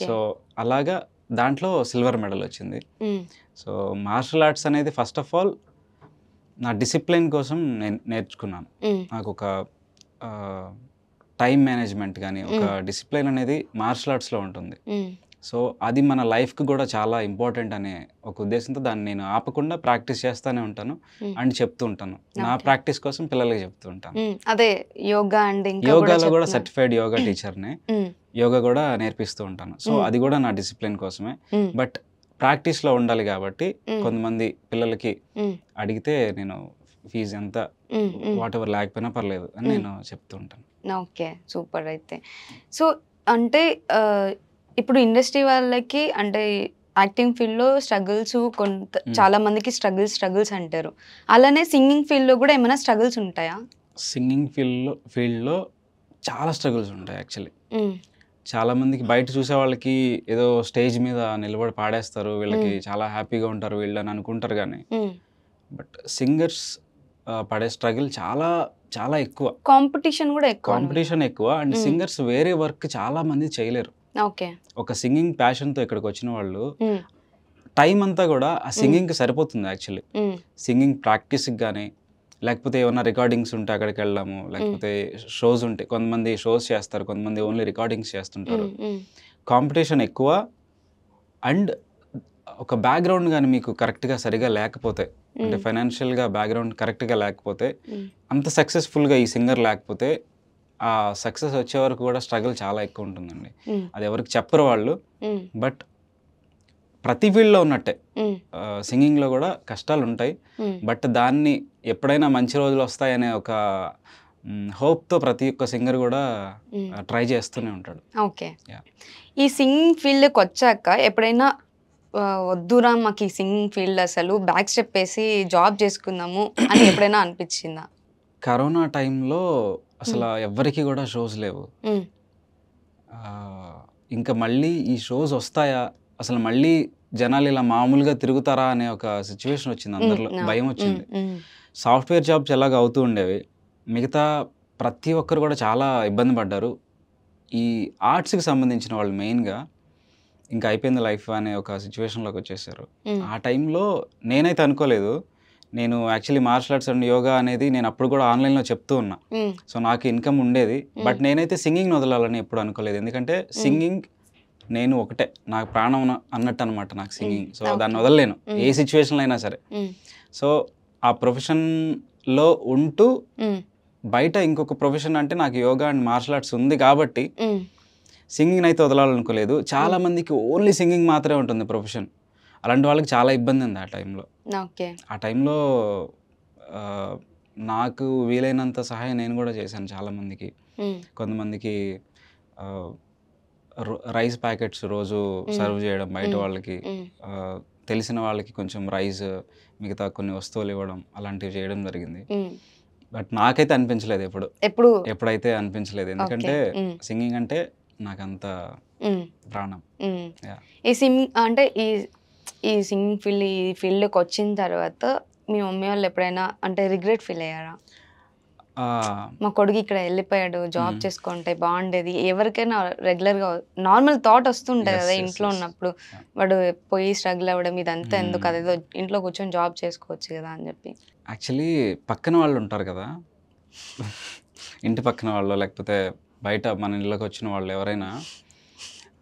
సో అలాగా దాంట్లో సిల్వర్ మెడల్ వచ్చింది. సో మార్షల్ ఆర్ట్స్ అనేది ఫస్ట్ ఆఫ్ ఆల్ నా డిసిప్లిన్ కోసం నేను నేర్చుకున్నాను. నాకు ఒక టైం మేనేజ్మెంట్ కానీ ఒక డిసిప్లిన్ అనేది మార్షల్ ఆర్ట్స్లో ఉంటుంది. సో అది మన లైఫ్కి కూడా చాలా ఇంపార్టెంట్ అనే ఒక ఉద్దేశంతో దాన్ని నేను ఆపకుండా ప్రాక్టీస్ చేస్తూనే ఉంటాను అండ్ చెప్తూ ఉంటాను. నా ప్రాక్టీస్ కోసం పిల్లలకి చెప్తూ ఉంటాను. అదే యోగా అండ్ యోగాలో కూడా సర్టిఫైడ్ యోగా టీచర్ని, యోగా కూడా నేర్పిస్తూ ఉంటాను. సో అది కూడా నా డిసిప్లిన్ కోసమే. బట్ ప్రాక్టీస్లో ఉండాలి కాబట్టి కొంతమంది పిల్లలకి అడిగితే నేను ఫీజు ఎంత వాట్ ఎవర్ లేకపోయినా పర్లేదు అని నేను చెప్తూ ఉంటాను. Okay, super. అయితే సో అంటే ఇప్పుడు ఇండస్ట్రీ వాళ్ళకి అంటే యాక్టింగ్ ఫీల్డ్లో స్ట్రగుల్స్ చాలా మందికి స్ట్రగుల్స్ అంటారు. అలానే సింగింగ్ ఫీల్డ్లో కూడా ఏమైనా స్ట్రగుల్స్ ఉంటాయా? సింగింగ్ ఫీల్డ్లో చాలా స్ట్రగుల్స్ ఉంటాయి యాక్చువల్లీ. చాలా మందికి బయట చూసే వాళ్ళకి ఏదో స్టేజ్ మీద నిలబడి పాడేస్తారు, వీళ్ళకి చాలా హ్యాపీగా ఉంటారు వీళ్ళు అని అనుకుంటారు. కానీ బట్ సింగర్స్ పడే స్ట్రగుల్ చాలా చాలా ఎక్కువ. కాంపిటీషన్ ఎక్కువ అండ్ సింగర్స్ వేరే వర్క్ చాలా మంది చేయలేరు. ఒక సింగింగ్ ప్యాషన్తో ఇక్కడికి వచ్చిన వాళ్ళు టైం అంతా కూడా ఆ సింగింగ్కి సరిపోతుంది యాక్చువల్లీ. సింగింగ్ ప్రాక్టీస్కి కానీ లేకపోతే ఏమైనా రికార్డింగ్స్ ఉంటే అక్కడికి వెళ్ళాము, లేకపోతే షోస్ ఉంటే కొంతమంది షోస్ చేస్తారు, కొంతమంది ఓన్లీ రికార్డింగ్స్ చేస్తుంటారు. కాంపిటీషన్ ఎక్కువ అండ్ ఒక బ్యాక్గ్రౌండ్ కానీ మీకు కరెక్ట్గా సరిగా లేకపోతే, అంటే ఫైనాన్షియల్గా బ్యాక్గ్రౌండ్ కరెక్ట్గా లేకపోతే, అంత సక్సెస్ఫుల్గా ఈ సింగర్ లేకపోతే ఆ సక్సెస్ వచ్చే వరకు కూడా స్ట్రగుల్ చాలా ఎక్కువ ఉంటుందండి. అది ఎవరికి చెప్పరు వాళ్ళు. బట్ ప్రతి ఫీల్డ్లో ఉన్నట్టే సింగింగ్లో కూడా కష్టాలు ఉంటాయి. బట్ దాన్ని ఎప్పుడైనా మంచి రోజులు వస్తాయనే ఒక హోప్తో ప్రతి ఒక్క సింగర్ కూడా ట్రై చేస్తూనే ఉంటాడు. ఓకే, ఈ సింగింగ్ ఫీల్డ్కి వచ్చాక ఎప్పుడైనా వద్దురా మాకు ఈ సింగింగ్ ఫీల్డ్ అసలు బ్యాక్ స్టెప్ వేసి జాబ్ చేసుకుందాము అని ఎప్పుడైనా అనిపించిందా? కరోనా టైంలో అసలు ఎవరికి కూడా షోస్ లేవు. ఇంకా మళ్ళీ ఈ షోస్ వస్తాయా, అసలు మళ్ళీ జనాలు ఇలా మామూలుగా తిరుగుతారా అనే ఒక సిచ్యువేషన్ వచ్చింది, అందరిలో భయం వచ్చింది. సాఫ్ట్వేర్ జాబ్స్ ఎలాగ అవుతూ ఉండేవి, మిగతా ప్రతి ఒక్కరు కూడా చాలా ఇబ్బంది పడ్డారు. ఈ ఆర్ట్స్కి సంబంధించిన వాళ్ళు మెయిన్గా ఇంకా అయిపోయింది లైఫ్ అనే ఒక సిచ్యువేషన్లోకి వచ్చేసారు. ఆ టైంలో నేనైతే అనుకోలేదు. నేను actually martial arts and yoga అనేది నేను అప్పుడు కూడా ఆన్లైన్లో చెప్తూ ఉన్నా. సో నాకు ఇన్కమ్ ఉండేది. బట్ నేనైతే సింగింగ్ వదలాలని ఎప్పుడు అనుకోలేదు. ఎందుకంటే సింగింగ్ నేను ఒకటే, నాకు ప్రాణం అన్నట్టు అనమాట నాకు సింగింగ్. సో దాన్ని వదలలేను ఏ సిచ్యువేషన్లో అయినా సరే. సో ఆ ప్రొఫెషన్లో ఉంటూ బయట ఇంకొక ప్రొఫెషన్ అంటే నాకు యోగా అండ్ మార్షల్ ఆర్ట్స్ ఉంది కాబట్టి సింగింగ్ అయితే వదలాలనుకోలేదు. చాలా మందికి ఓన్లీ సింగింగ్ మాత్రమే ఉంటుంది ప్రొఫెషన్. అలాంటి వాళ్ళకి చాలా ఇబ్బంది ఉంది ఆ టైంలో. ఆ టైంలో నాకు వీలైనంత సహాయం నేను కూడా చేశాను చాలామందికి. కొంతమందికి రైస్ ప్యాకెట్స్ రోజు సర్వ్ చేయడం బయట వాళ్ళకి, తెలిసిన వాళ్ళకి కొంచెం రైస్, మిగతా కొన్ని వస్తువులు ఇవ్వడం, అలాంటివి చేయడం జరిగింది. బట్ నాకైతే అనిపించలేదు ఎప్పుడైతే అనిపించలేదు. ఎందుకంటే సింగింగ్ అంటే నాకంత ప్రాణం. ఈ సింగింగ్ ఫీల్డ్కి వచ్చిన తర్వాత మీ మమ్మీ వాళ్ళు ఎప్పుడైనా అంటే రిగ్రెట్ ఫీల్ అయ్యారా? మా కొడుకు ఇక్కడ వెళ్ళిపోయాడు, జాబ్ చేసుకుంటే బాగుండేది. ఎవరికైనా రెగ్యులర్గా నార్మల్ థాట్ వస్తుంటుంది కదా ఇంట్లో ఉన్నప్పుడు, వాడు పోయి స్ట్రగుల్ అవ్వడం ఇదంతా ఎందుకు, అదేదో ఇంట్లో కూర్చొని జాబ్ చేసుకోవచ్చు కదా అని చెప్పి. యాక్చువల్లీ పక్కన వాళ్ళు ఉంటారు కదా, ఇంటి పక్కన వాళ్ళు లేకపోతే బయట మన ఇళ్ళకి వచ్చిన వాళ్ళు ఎవరైనా,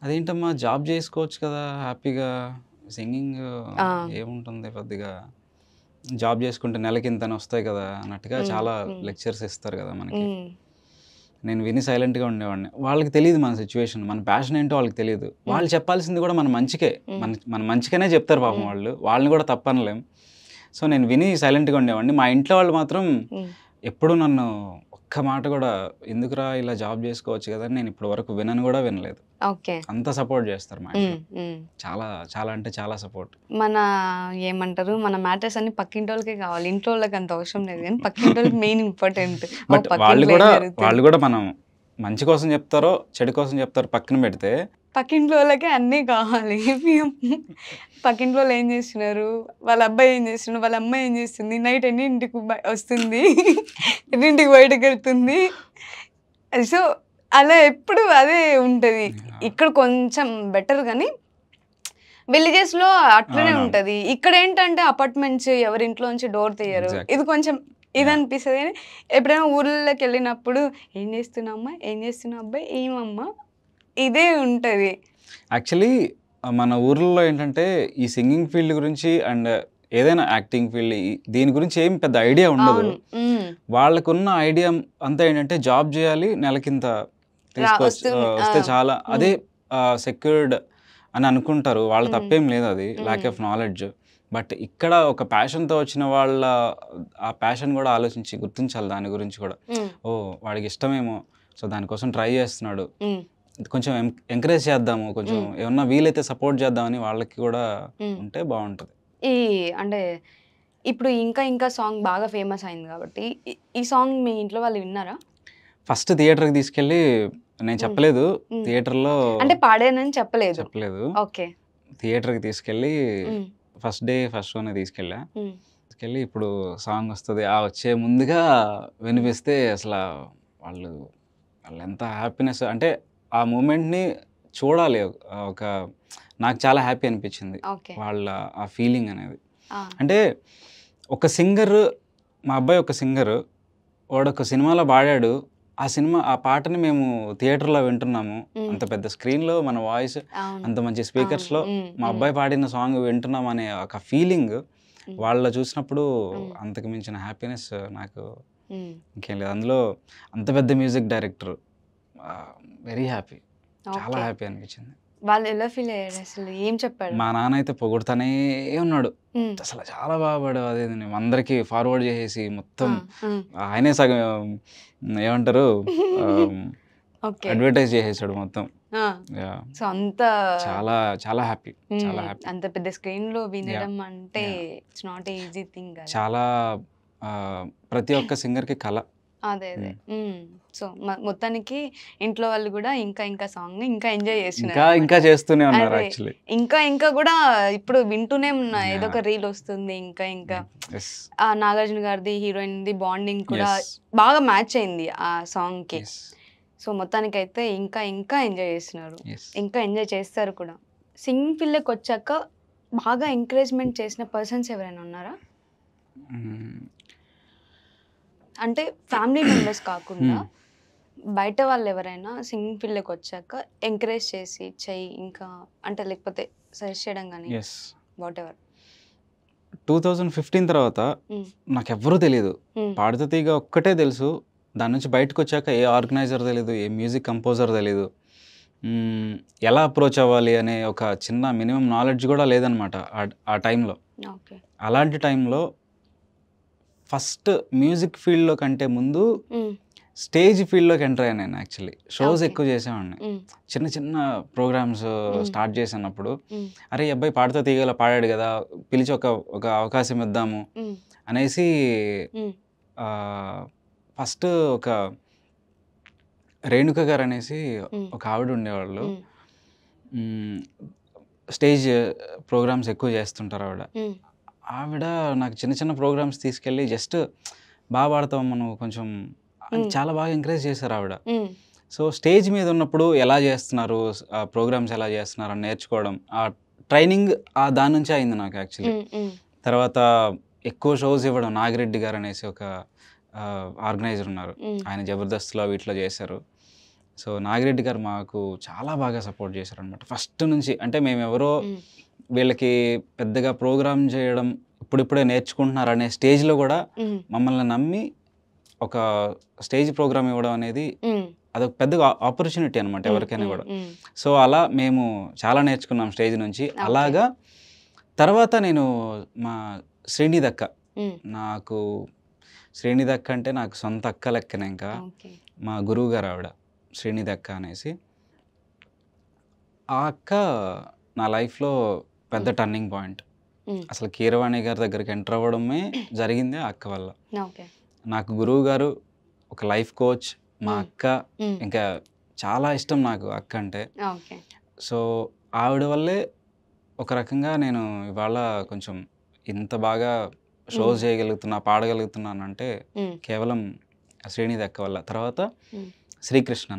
అదేంటమ్మా జాబ్ చేసుకోవచ్చు కదా హ్యాపీగా, సింగింగ్ ఏముంటుంది పెద్దగా, జాబ్ చేసుకుంటే నెలకి ఇంతని వస్తాయి కదా అన్నట్టుగా చాలా లెక్చర్స్ ఇస్తారు కదా మనకి. నేను విని సైలెంట్గా ఉండేవాడిని. వాళ్ళకి తెలియదు మన సిచ్యువేషన్, మన ప్యాషన్ ఏంటో వాళ్ళకి తెలియదు. వాళ్ళు చెప్పాల్సింది కూడా మన మంచికే, మన మంచిగానే చెప్తారు పాపం వాళ్ళు, వాళ్ళని కూడా తప్పనలేం. సో నేను విని సైలెంట్గా ఉండేవాడిని. మా ఇంట్లో వాళ్ళు మాత్రం ఎప్పుడు నన్ను ఒక్క మాట కూడా ఎందుకురా ఇలా జాబ్ చేసుకోవచ్చు కదా నేను ఇప్పటి వరకు వినను కూడా వినలేదు. అంత సపోర్ట్ చేస్తారు మా ఇంట్లో, చాలా చాలా అంటే చాలా సపోర్ట్. మన ఏమంటారు, మన మ్యాటర్స్ అన్ని పక్కింటి వాళ్ళకే కావాలి, ఇంట్లో వాళ్ళకి అంత అవసరం లేదు, కానీ పక్కింటి వాళ్ళకి మెయిన్ ఇంపార్టెంట్. బట్ వాళ్ళు కూడా మనం మంచి కోసం చెప్తారో చెడు కోసం చెప్తారో పక్కన పెడితే, పక్కింట్లో వాళ్ళకే అన్నీ కావాలి. పక్కింట్లో వాళ్ళు ఏం చేస్తున్నారు, వాళ్ళ అబ్బాయి ఏం చేస్తున్నారు, వాళ్ళ అమ్మాయి ఏం చేస్తుంది, నైట్ ఎన్నింటికి వస్తుంది, ఎన్నింటికి బయటకు వెళ్తుంది. సో అలా ఎప్పుడు అదే ఉంటుంది. ఇక్కడ కొంచెం బెటర్, కానీ విలేజెస్లో అట్లనే ఉంటుంది. ఇక్కడ ఏంటంటే అపార్ట్మెంట్స్, ఎవరింట్లో నుంచి డోర్ తీయరు, ఇది కొంచెం ఇది అనిపిస్తుంది. కానీ ఎప్పుడైనా ఊర్లోకి వెళ్ళినప్పుడు ఏం చేస్తున్నావు అమ్మ, ఏం చేస్తున్నావు అబ్బాయి, ఏమమ్మా, ఇదే ఉంటుంది. యాక్చువల్లీ మన ఊర్లో ఏంటంటే ఈ సింగింగ్ ఫీల్డ్ గురించి అండ్ ఏదైనా యాక్టింగ్ ఫీల్డ్ దీని గురించి ఏం పెద్ద ఐడియా ఉండదు. వాళ్ళకున్న ఐడియా అంతా ఏంటంటే జాబ్ చేయాలి, నెలకింత వస్తే చాలా, అదే సెక్యూర్డ్ అని అనుకుంటారు. వాళ్ళ తప్పేం లేదు, అది ల్యాక్ ఆఫ్ నాలెడ్జ్. బట్ ఇక్కడ ఒక ప్యాషన్తో వచ్చిన వాళ్ళ ఆ ప్యాషన్ కూడా ఆలోచించి గుర్తించాలి దాని గురించి కూడా. ఓ వాడికి ఇష్టమేమో, సో దానికోసం ట్రై చేస్తున్నాడు, కొంచెం ఎంకరేజ్ చేద్దాము, కొంచెం ఏమన్నా వీలైతే సపోర్ట్ చేద్దామని వాళ్ళకి కూడా ఉంటే బాగుంటుంది. అంటే ఇప్పుడు ఇంకా సాంగ్ బాగా ఫేమస్ అయింది కాబట్టి ఈ సాంగ్ మీ ఇంట్లో వాళ్ళు విన్నారా? ఫస్ట్ థియేటర్కి తీసుకెళ్ళి, నేను చెప్పలేదు థియేటర్లో అంటే పాడానని చెప్పలేదు, ఓకే, థియేటర్కి తీసుకెళ్ళి ఫస్ట్ డే ఫస్ట్ షోనే తీసుకెళ్ళి ఇప్పుడు సాంగ్ వస్తుంది ఆ వచ్చే ముందుగా వినిపిస్తే అసలు వాళ్ళు ఎంత హ్యాపీనెస్ అంటే ఆ మూమెంట్ని చూడాలి. ఒక నాకు చాలా హ్యాపీ అనిపించింది వాళ్ళ ఆ ఫీలింగ్ అనేది. అంటే ఒక సింగర్, మా అబ్బాయి ఒక సింగర్, వాడు ఒక సినిమాలో పాడాడు, ఆ పాటని మేము థియేటర్లో వింటున్నాము, అంత పెద్ద స్క్రీన్లో మన వాయిస్, అంత మంచి స్పీకర్స్లో మా అబ్బాయి పాడిన సాంగ్ వింటున్నాం అనే ఒక ఫీలింగ్ వాళ్ళ చూసినప్పుడు అంతకు మించిన హ్యాపీనెస్ నాకు ఇంకేం లేదు. అందులో అంత పెద్ద మ్యూజిక్ డైరెక్టర్, వెరీ హ్యాపీ, చాలా హ్యాపీ అనిపించింది. వాళ్ళు ఎలా ఫీల్ అయ్యారు, అసలు ఏం చెప్పాడు? మా నాన్న అయితే పొగుడుతానే ఉన్నాడు, అసలు చాలా బాగా పాడావు, అదే అందరికి ఫార్వర్డ్ చేసేసి మొత్తం ఆయనే సగం ఏమంటారు అడ్వర్టైజ్ చేసేసాడు మొత్తం. సో అంత చాలా చాలా హ్యాపీ, చాలా హ్యాపీ. అంత పెద్ద స్క్రీన్ లో వినడం అంటే ఇట్స్ నాట్ ఈజీ థింగ్. చాలా ప్రతి ఒక్క సింగర్ కి కళ. అదే సో మొత్తానికి ఇంట్లో వాళ్ళు కూడా ఇంకా సాంగ్ ఇంకా ఎంజాయ్ చేస్తున్నారు, ఇంకా చేస్తూనే ఉన్నారు. యాక్చువల్లీ ఇంకా కూడా ఇప్పుడు వింటూనే ఉన్నా, ఏదో ఒక రీల్ వస్తుంది. ఇంకా నాగార్జున గారిది హీరోయిన్ ది బాండింగ్ కూడా బాగా మ్యాచ్ అయింది ఆ సాంగ్ కి. సో మొత్తానికి అయితే ఇంకా ఎంజాయ్ చేస్తున్నారు, ఇంకా ఎంజాయ్ చేస్తారు కూడా. సింగింగ్ ఫీల్డ్కి వచ్చాక బాగా ఎంకరేజ్మెంట్ చేసిన పర్సన్స్ ఎవరైనా ఉన్నారా? అంటే ఫ్యామిలీ మెంబర్స్ కాకుండా బయట వాళ్ళు ఎవరైనా సింగింగ్ ఫీల్డ్కి వచ్చాక ఎంకరేజ్ చేసి చెయ్యి ఇంకా అంటే లేకపోతే సజెస్ట్ చేయడం కానీ వాట్ ఎవర్? 2015 తర్వాత నాకు ఎవ్వరూ తెలియదు, పాడుతా తీగ ఒక్కటే తెలుసు. దాని నుంచి బయటకు వచ్చాక ఏ ఆర్గనైజర్ తెలీదు, ఏ మ్యూజిక్ కంపోజర్ తెలీదు. ఎలా అప్రోచ్ అవ్వాలి అనే ఒక చిన్న మినిమం నాలెడ్జ్ కూడా లేదనమాట ఆ టైంలో. ఓకే. అలాంటి టైంలో ఫస్ట్ మ్యూజిక్ ఫీల్డ్‌లో కంటే ముందు స్టేజ్ ఫీల్డ్‌లోకి ఎంటర్ అయ్యాను నేను యాక్చువల్లీ. షోస్ ఎక్కువ చేసేవాడిని. చిన్న చిన్న ప్రోగ్రామ్స్ స్టార్ట్ చేసినప్పుడు అరే ఈ అబ్బాయి పాడుతా తీగల పాడాడు కదా, పిలిచి ఒక అవకాశం ఇద్దాము అనేసి ఫస్ట్ ఒక రేణుక గారు అనేసి ఒక ఆవిడ ఉండేవాళ్ళు. స్టేజ్ ప్రోగ్రామ్స్ ఎక్కువ చేస్తుంటారు ఆవిడ. ఆవిడ నాకు చిన్న చిన్న ప్రోగ్రామ్స్ తీసుకెళ్ళి జస్ట్ బాగా పాడతావమ్మా నువ్వు కొంచెం చాలా బాగా ఎంకరేజ్ చేశారు ఆవిడ. సో స్టేజ్ మీద ఉన్నప్పుడు ఎలా చేస్తున్నారు, ప్రోగ్రామ్స్ ఎలా చేస్తున్నారు అని నేర్చుకోవడం, ఆ ట్రైనింగ్ దాని నుంచే అయింది నాకు యాక్చువల్లీ. తర్వాత ఎక్కువ షోస్ ఇవ్వడం, నాగిరెడ్డి గారు అనేసి ఒక ఆర్గనైజర్ ఉన్నారు, ఆయన జబర్దస్త్లో వీటిలో చేశారు. సో నాగిరెడ్డి గారు మాకు చాలా బాగా సపోర్ట్ చేశారు అనమాట ఫస్ట్ నుంచి. అంటే మేము ఎవరో వీళ్ళకి పెద్దగా ప్రోగ్రామ్ చేయడం ఇప్పుడిప్పుడే నేర్చుకుంటున్నారు అనే స్టేజ్లో కూడా మమ్మల్ని నమ్మి ఒక స్టేజ్ ప్రోగ్రామ్ ఇవ్వడం అనేది అదొక పెద్ద ఆపర్చునిటీ అనమాట ఎవరికైనా కూడా. సో అలా మేము చాలా నేర్చుకున్నాం స్టేజ్ నుంచి. అలాగా తర్వాత నేను మా శ్రీనిధి అక్క, నాకు శ్రీనిధి అక్క అంటే నాకు సొంత అక్క లెక్కనే. ఇంకా మా గురువు గారు ఆవిడ శ్రీనిధి అక్క అనేసి. ఆ అక్క నా లైఫ్లో పెద్ద టర్నింగ్ పాయింట్. అసలు కీరవాణి గారి దగ్గరికి ఎంటర్ అవ్వడమే జరిగిందే ఆ అక్క వల్ల. నాకు గురువు గారు ఒక లైఫ్ కోచ్, మా అక్క ఇంకా చాలా ఇష్టం నాకు అక్క అంటే. సో ఆవిడ వల్లే ఒక రకంగా నేను ఇవాళ కొంచెం ఇంత బాగా షోస్ చేయగలుగుతున్నా, పాడగలుగుతున్నాను అంటే కేవలం శ్రీనిధి అక్క వల్ల. తర్వాత శ్రీకృష్ణ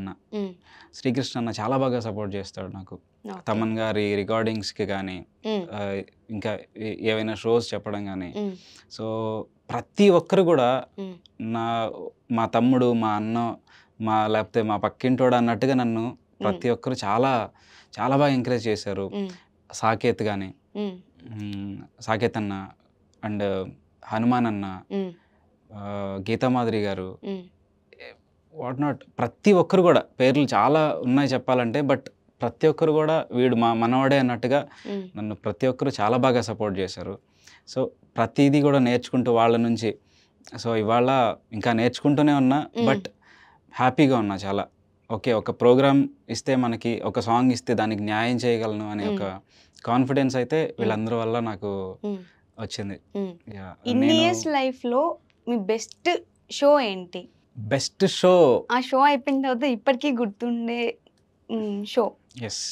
అన్న చాలా బాగా సపోర్ట్ చేస్తాడు నాకు. తమన్ గారి రికార్డింగ్స్కి కానీ ఇంకా ఏవైనా షోస్ చెప్పడం కానీ. సో ప్రతి ఒక్కరు కూడా మా తమ్ముడు, మా అన్న, లేకపోతే మా పక్కింటోడు అన్నట్టుగా నన్ను ప్రతి ఒక్కరు చాలా చాలా బాగా ఎంకరేజ్ చేశారు. సాకేత్ కానీ, సాకేత్ అన్న అండ్ హనుమాన్ అన్న, గీతామాధురి గారు, వాట్ నాట్, ప్రతి ఒక్కరు కూడా పేర్లు చాలా ఉన్నాయి చెప్పాలంటే. బట్ ప్రతి ఒక్కరు కూడా వీడు మా మనవాడే అన్నట్టుగా నన్ను ప్రతి ఒక్కరు చాలా బాగా సపోర్ట్ చేశారు. సో ప్రతిదీ కూడా నేర్చుకుంటూ వాళ్ళ నుంచి. సో ఇవాళ ఇంకా నేర్చుకుంటూనే ఉన్నా, బట్ హ్యాపీగా ఉన్నా చాలా. ఓకే, ఒక ప్రోగ్రామ్ ఇస్తే మనకి ఒక సాంగ్ ఇస్తే దానికి న్యాయం చేయగలను అనే ఒక కాన్ఫిడెన్స్ అయితే వీళ్ళందరి వల్ల నాకు వచ్చింది. ఇన్ని ఇయర్స్ లైఫ్లో మీ బెస్ట్ షో ఏంటి? బెస్ట్ షో, ఆ షో అయిపోయిన తర్వాత ఇప్పటికీ గుర్తుండే షో? ఎస్,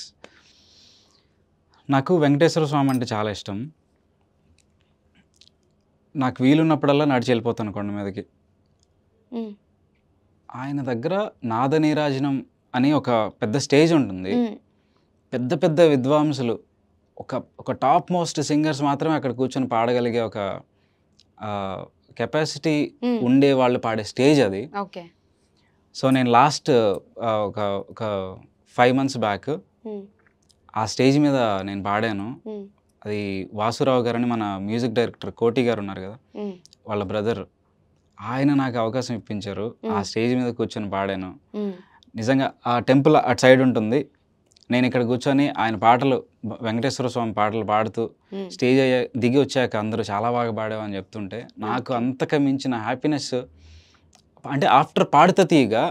నాకు వెంకటేశ్వర స్వామి అంటే చాలా ఇష్టం. నాకు వీలున్నప్పుడల్లా నడిచి వెళ్ళిపోతాను కొండ మీదకి. ఆయన దగ్గర నాద నీరాజనం అని ఒక పెద్ద స్టేజ్ ఉంటుంది. పెద్ద పెద్ద విద్వాంసులు, ఒక టాప్ మోస్ట్ సింగర్స్ మాత్రమే అక్కడ కూర్చొని పాడగలిగే ఒక కెపాసిటీ ఉండే వాళ్ళు పాడే స్టేజ్ అది. సో నేను లాస్ట్ ఒక 5 months బ్యాక్ ఆ స్టేజ్ మీద నేను పాడాను. అది వాసురావు గారని మన మ్యూజిక్ డైరెక్టర్ కోటి గారు ఉన్నారు కదా, వాళ్ళ బ్రదర్, ఆయన నాకు అవకాశం ఇప్పించారు. ఆ స్టేజ్ మీద కూర్చొని పాడాను. నిజంగా ఆ టెంపుల్ అటు సైడ్ ఉంటుంది, నేను ఇక్కడ కూర్చొని ఆయన పాటలు, వెంకటేశ్వర స్వామి పాటలు పాడుతూ స్టేజ్ దిగి వచ్చాక అందరూ చాలా బాగా పాడావని చెప్తుంటే నాకు అంతకు మించిన హ్యాపీనెస్. అంటే ఆఫ్టర్ పాడుతా తీయగా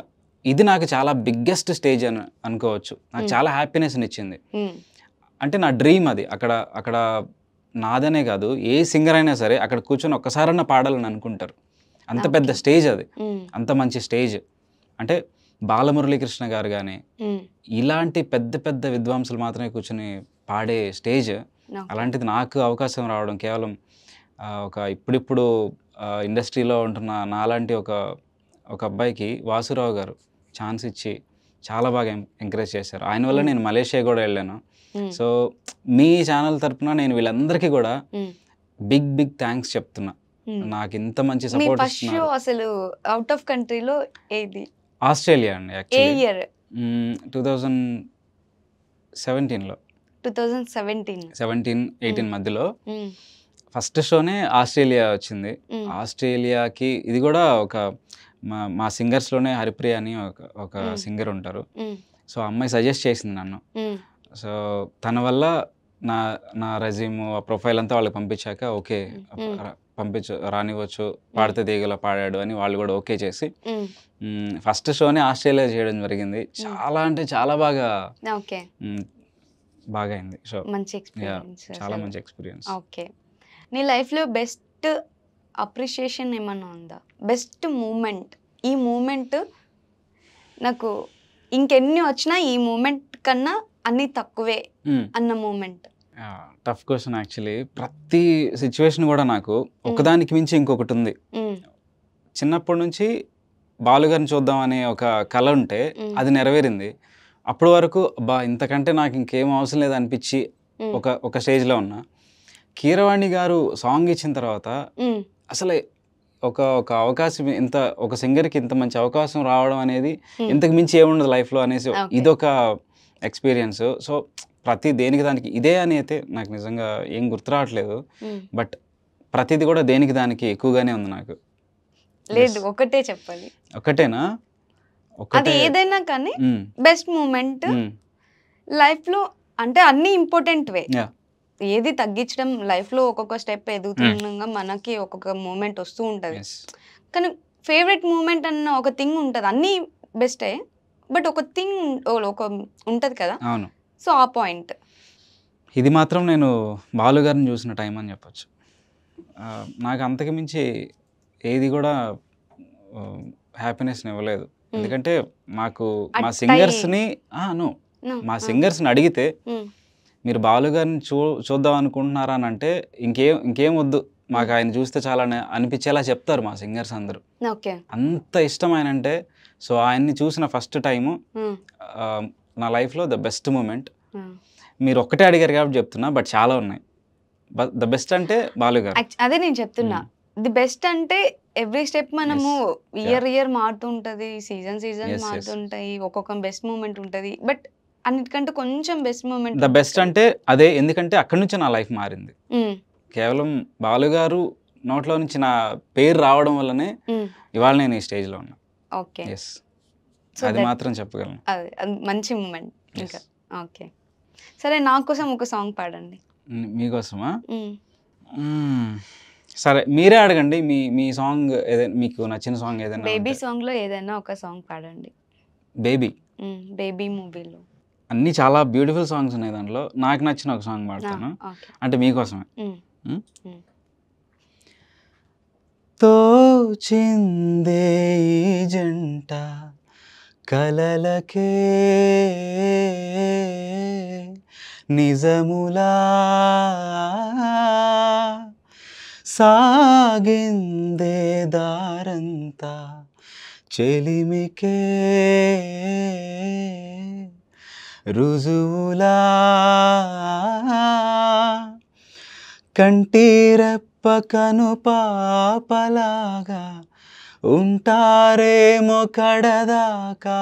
ఇది నాకు చాలా బిగ్గెస్ట్ స్టేజ్ అని అనుకోవచ్చు. నాకు చాలా హ్యాపీనెస్ని ఇచ్చింది. అంటే నా డ్రీమ్ అది. అక్కడ నాదనే కాదు, ఏ సింగర్ అయినా సరే అక్కడ కూర్చొని ఒక్కసారన్నా పాడాలని అనుకుంటారు. అంత పెద్ద స్టేజ్ అది, అంత మంచి స్టేజ్. అంటే బాలమురళీకృష్ణ గారు కానీ ఇలాంటి పెద్ద పెద్ద విద్వాంసులు మాత్రమే కూర్చొని పాడే స్టేజ్. అలాంటిది నాకు అవకాశం రావడం కేవలం ఒక ఇప్పుడిప్పుడు ఇండస్ట్రీలో ఉంటున్న నాలాంటి ఒక అబ్బాయికి వాసురావు గారు ఛాన్స్ ఇచ్చి చాలా బాగా ఎంకరేజ్ చేశారు. ఆయన వల్ల నేను మలేషియా కూడా వెళ్ళాను. సో మీ ఛానల్ తరపున నేను వీళ్ళందరికీ కూడా బిగ్ థ్యాంక్స్ చెప్తున్నా. నాకు ఇంత మంచి సపోర్ట్ ఇస్తున్నారు. అసలు అవుట్ ఆఫ్ కంట్రీలో ఏది? ఆస్ట్రేలియా అండి. యాక్చువల్లీ 2017లో 2017-18 మధ్యలో ఫస్ట్ షోనే ఆస్ట్రేలియా వచ్చింది. ఆస్ట్రేలియాకి ఇది కూడా ఒక మా సింగర్స్లోనే హరిప్రియ అని ఒక సింగర్ ఉంటారు. సో ఆ అమ్మాయి సజెస్ట్ చేసింది నన్ను. సో తన వల్ల నా నా రెజ్యూమ్ ప్రొఫైల్ అంతా వాళ్ళకి పంపించాక ఓకే రానివ్వచ్చు, పాడితే తీగలా పాడాడు అని వాళ్ళు కూడా ఓకే చేసి ఫస్ట్ షోని ఆస్ట్రేలియా చేయడం జరిగింది. చాలా అంటే చాలా బాగా అయింది షో. మంచి ఎక్స్పీరియన్స్, చాలా మంచి ఎక్స్పీరియన్స్. ఓకే. నీ లైఫ్లో బెస్ట్ అప్రిషియేషన్ ఏమన్నా ఉందా? బెస్ట్ మూమెంట్, ఈ మూమెంట్ నాకు ఇంకెన్ని వచ్చినా ఈ మూమెంట్ కన్నా అన్ని తక్కువే అన్న మూమెంట్? Tough question actually. ప్రతి సిచ్యువేషన్ కూడా నాకు ఒకదానికి మించి ఇంకొకటి ఉంది. చిన్నప్పటి నుంచి బాలుగారిని చూద్దాం అనే ఒక కళ ఉంటే అది నెరవేరింది. అప్పటి వరకు ఇంతకంటే నాకు ఇంకేం అవసరం లేదు అనిపించి ఒక స్టేజ్లో ఉన్నా. కీరవాణి గారు సాంగ్ ఇచ్చిన తర్వాత అసలే ఒక అవకాశం, ఇంత ఒక సింగర్కి ఇంత మంచి అవకాశం రావడం అనేది ఇంతకు మించి ఏముండదు లైఫ్లో అనేసి ఇదొక ఎక్స్పీరియన్స్. సో ప్రతి దేనికి దానికి ఇదే అని అయితే నాకు నిజంగా ఏం గుర్తు రావట్లేదు. బట్ ప్రతిది కూడా దేనికి దానికి ఎక్కువగానే ఉంది నాకు. లేదు, ఒకటే చెప్పాలి. ఒకటేనా? అది ఏదైనా కానీ బెస్ట్ మూమెంట్ లైఫ్లో అంటే అన్ని ఇంపార్టెంట్వే. ఏది తగ్గించడం, లైఫ్లో ఒక్కొక్క స్టెప్ ఎదుగుతుండగా మనకి ఒక్కొక్క మూమెంట్ వస్తూ ఉంటుంది. కానీ ఫేవరెట్ మూమెంట్ అన్న ఒక థింగ్ ఉంటుంది. అన్నీ బెస్టే, బట్ ఒక థింగ్ ఒక ఉంటుంది కదా. అవును. సో ఆ పాయింట్ ఇది మాత్రం నేను బాలు గారిని చూసిన టైం అని చెప్పచ్చు. నాకు అంతకు మించి ఏది కూడా హ్యాపీనెస్ని ఇవ్వలేదు. ఎందుకంటే మాకు మా సింగర్స్ని అడిగితే మీరు బాలు గారిని చూద్దాం అనుకుంటున్నారా అని అంటే ఇంకేం వద్దు, మాకు ఆయన చూస్తే చాలా అనిపించేలా చెప్తారు మా సింగర్స్ అందరూ. అంత ఇష్టం ఆయన అంటే. సో ఆయన్ని చూసిన ఫస్ట్ టైము నా లైఫ్లో ద బెస్ట్ మూమెంట్. మీరు ఒక్కటే అడిగారు కాబట్టి చెప్తున్నా, బట్ చాలా ఉన్నాయి. ద బెస్ట్ అంటే బాలు గారు. అదే నేను చెప్తున్నా, ది బెస్ట్ అంటే ఎవ్రీ స్టెప్ మనము ఇయర్ మారుతుంటది, సీజన్ మారుతుంటాయి, ఒక్కొక్క బెస్ట్ మూమెంట్ ఉంటుంది. బట్ అన్నిటికంటే కొంచెం బెస్ట్ మూమెంట్ ద బెస్ట్ అంటే అదే. ఎందుకంటే అక్కడి నుంచి నా లైఫ్ మారింది. కేవలం బాలు గారు నోట్లో నుంచి నా పేరు రావడం వల్లనే ఇవాళ నేను ఈ స్టేజ్లో ఉన్నా. ఓకే, అది మాత్రం చెప్పగలను. మంచి మూమెంట్. ఇంకా ఓకే, సరే నా కోసం ఒక సాంగ్ పాడండి. మీకోసమా? సరే మీరే అడగండి. మీ సాంగ్ ఏదైనా, మీకు నచ్చిన సాంగ్ ఏదైనా. బేబీ సాంగ్లో ఏదైనా ఒక సాంగ్ పాడండి. బేబీ మూవీలో అన్ని చాలా బ్యూటిఫుల్ సాంగ్స్ ఉన్నాయి, దాంట్లో నాకు నచ్చిన ఒక సాంగ్ పాడతాను, అంటే మీకోసమే. తోచిందే ఈ జంట కలలకే నిజములా సాగిందే దారంతా చెలిమికే రుజువులా కంటిరెప్ప కను పాపలాగా ఉంటారేమో కడదాకా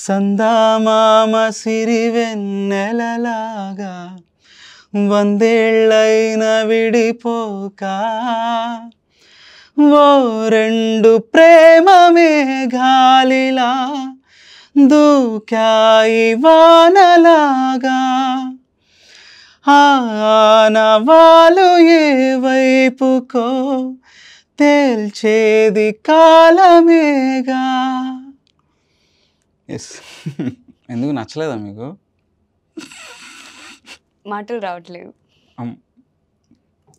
సందామామ సిరివెన్నెలలాగా వందేళ్ళైన విడిపోక ఓ రెండు ప్రేమ మేఘాలిలా దూకాయి వానలాగా ఆనవాలు ఏ వైపుకో తేల్చేది కాలమేగా. ఎందుకు నచ్చలేదా మీకు? మాటలు రావట్లేదు.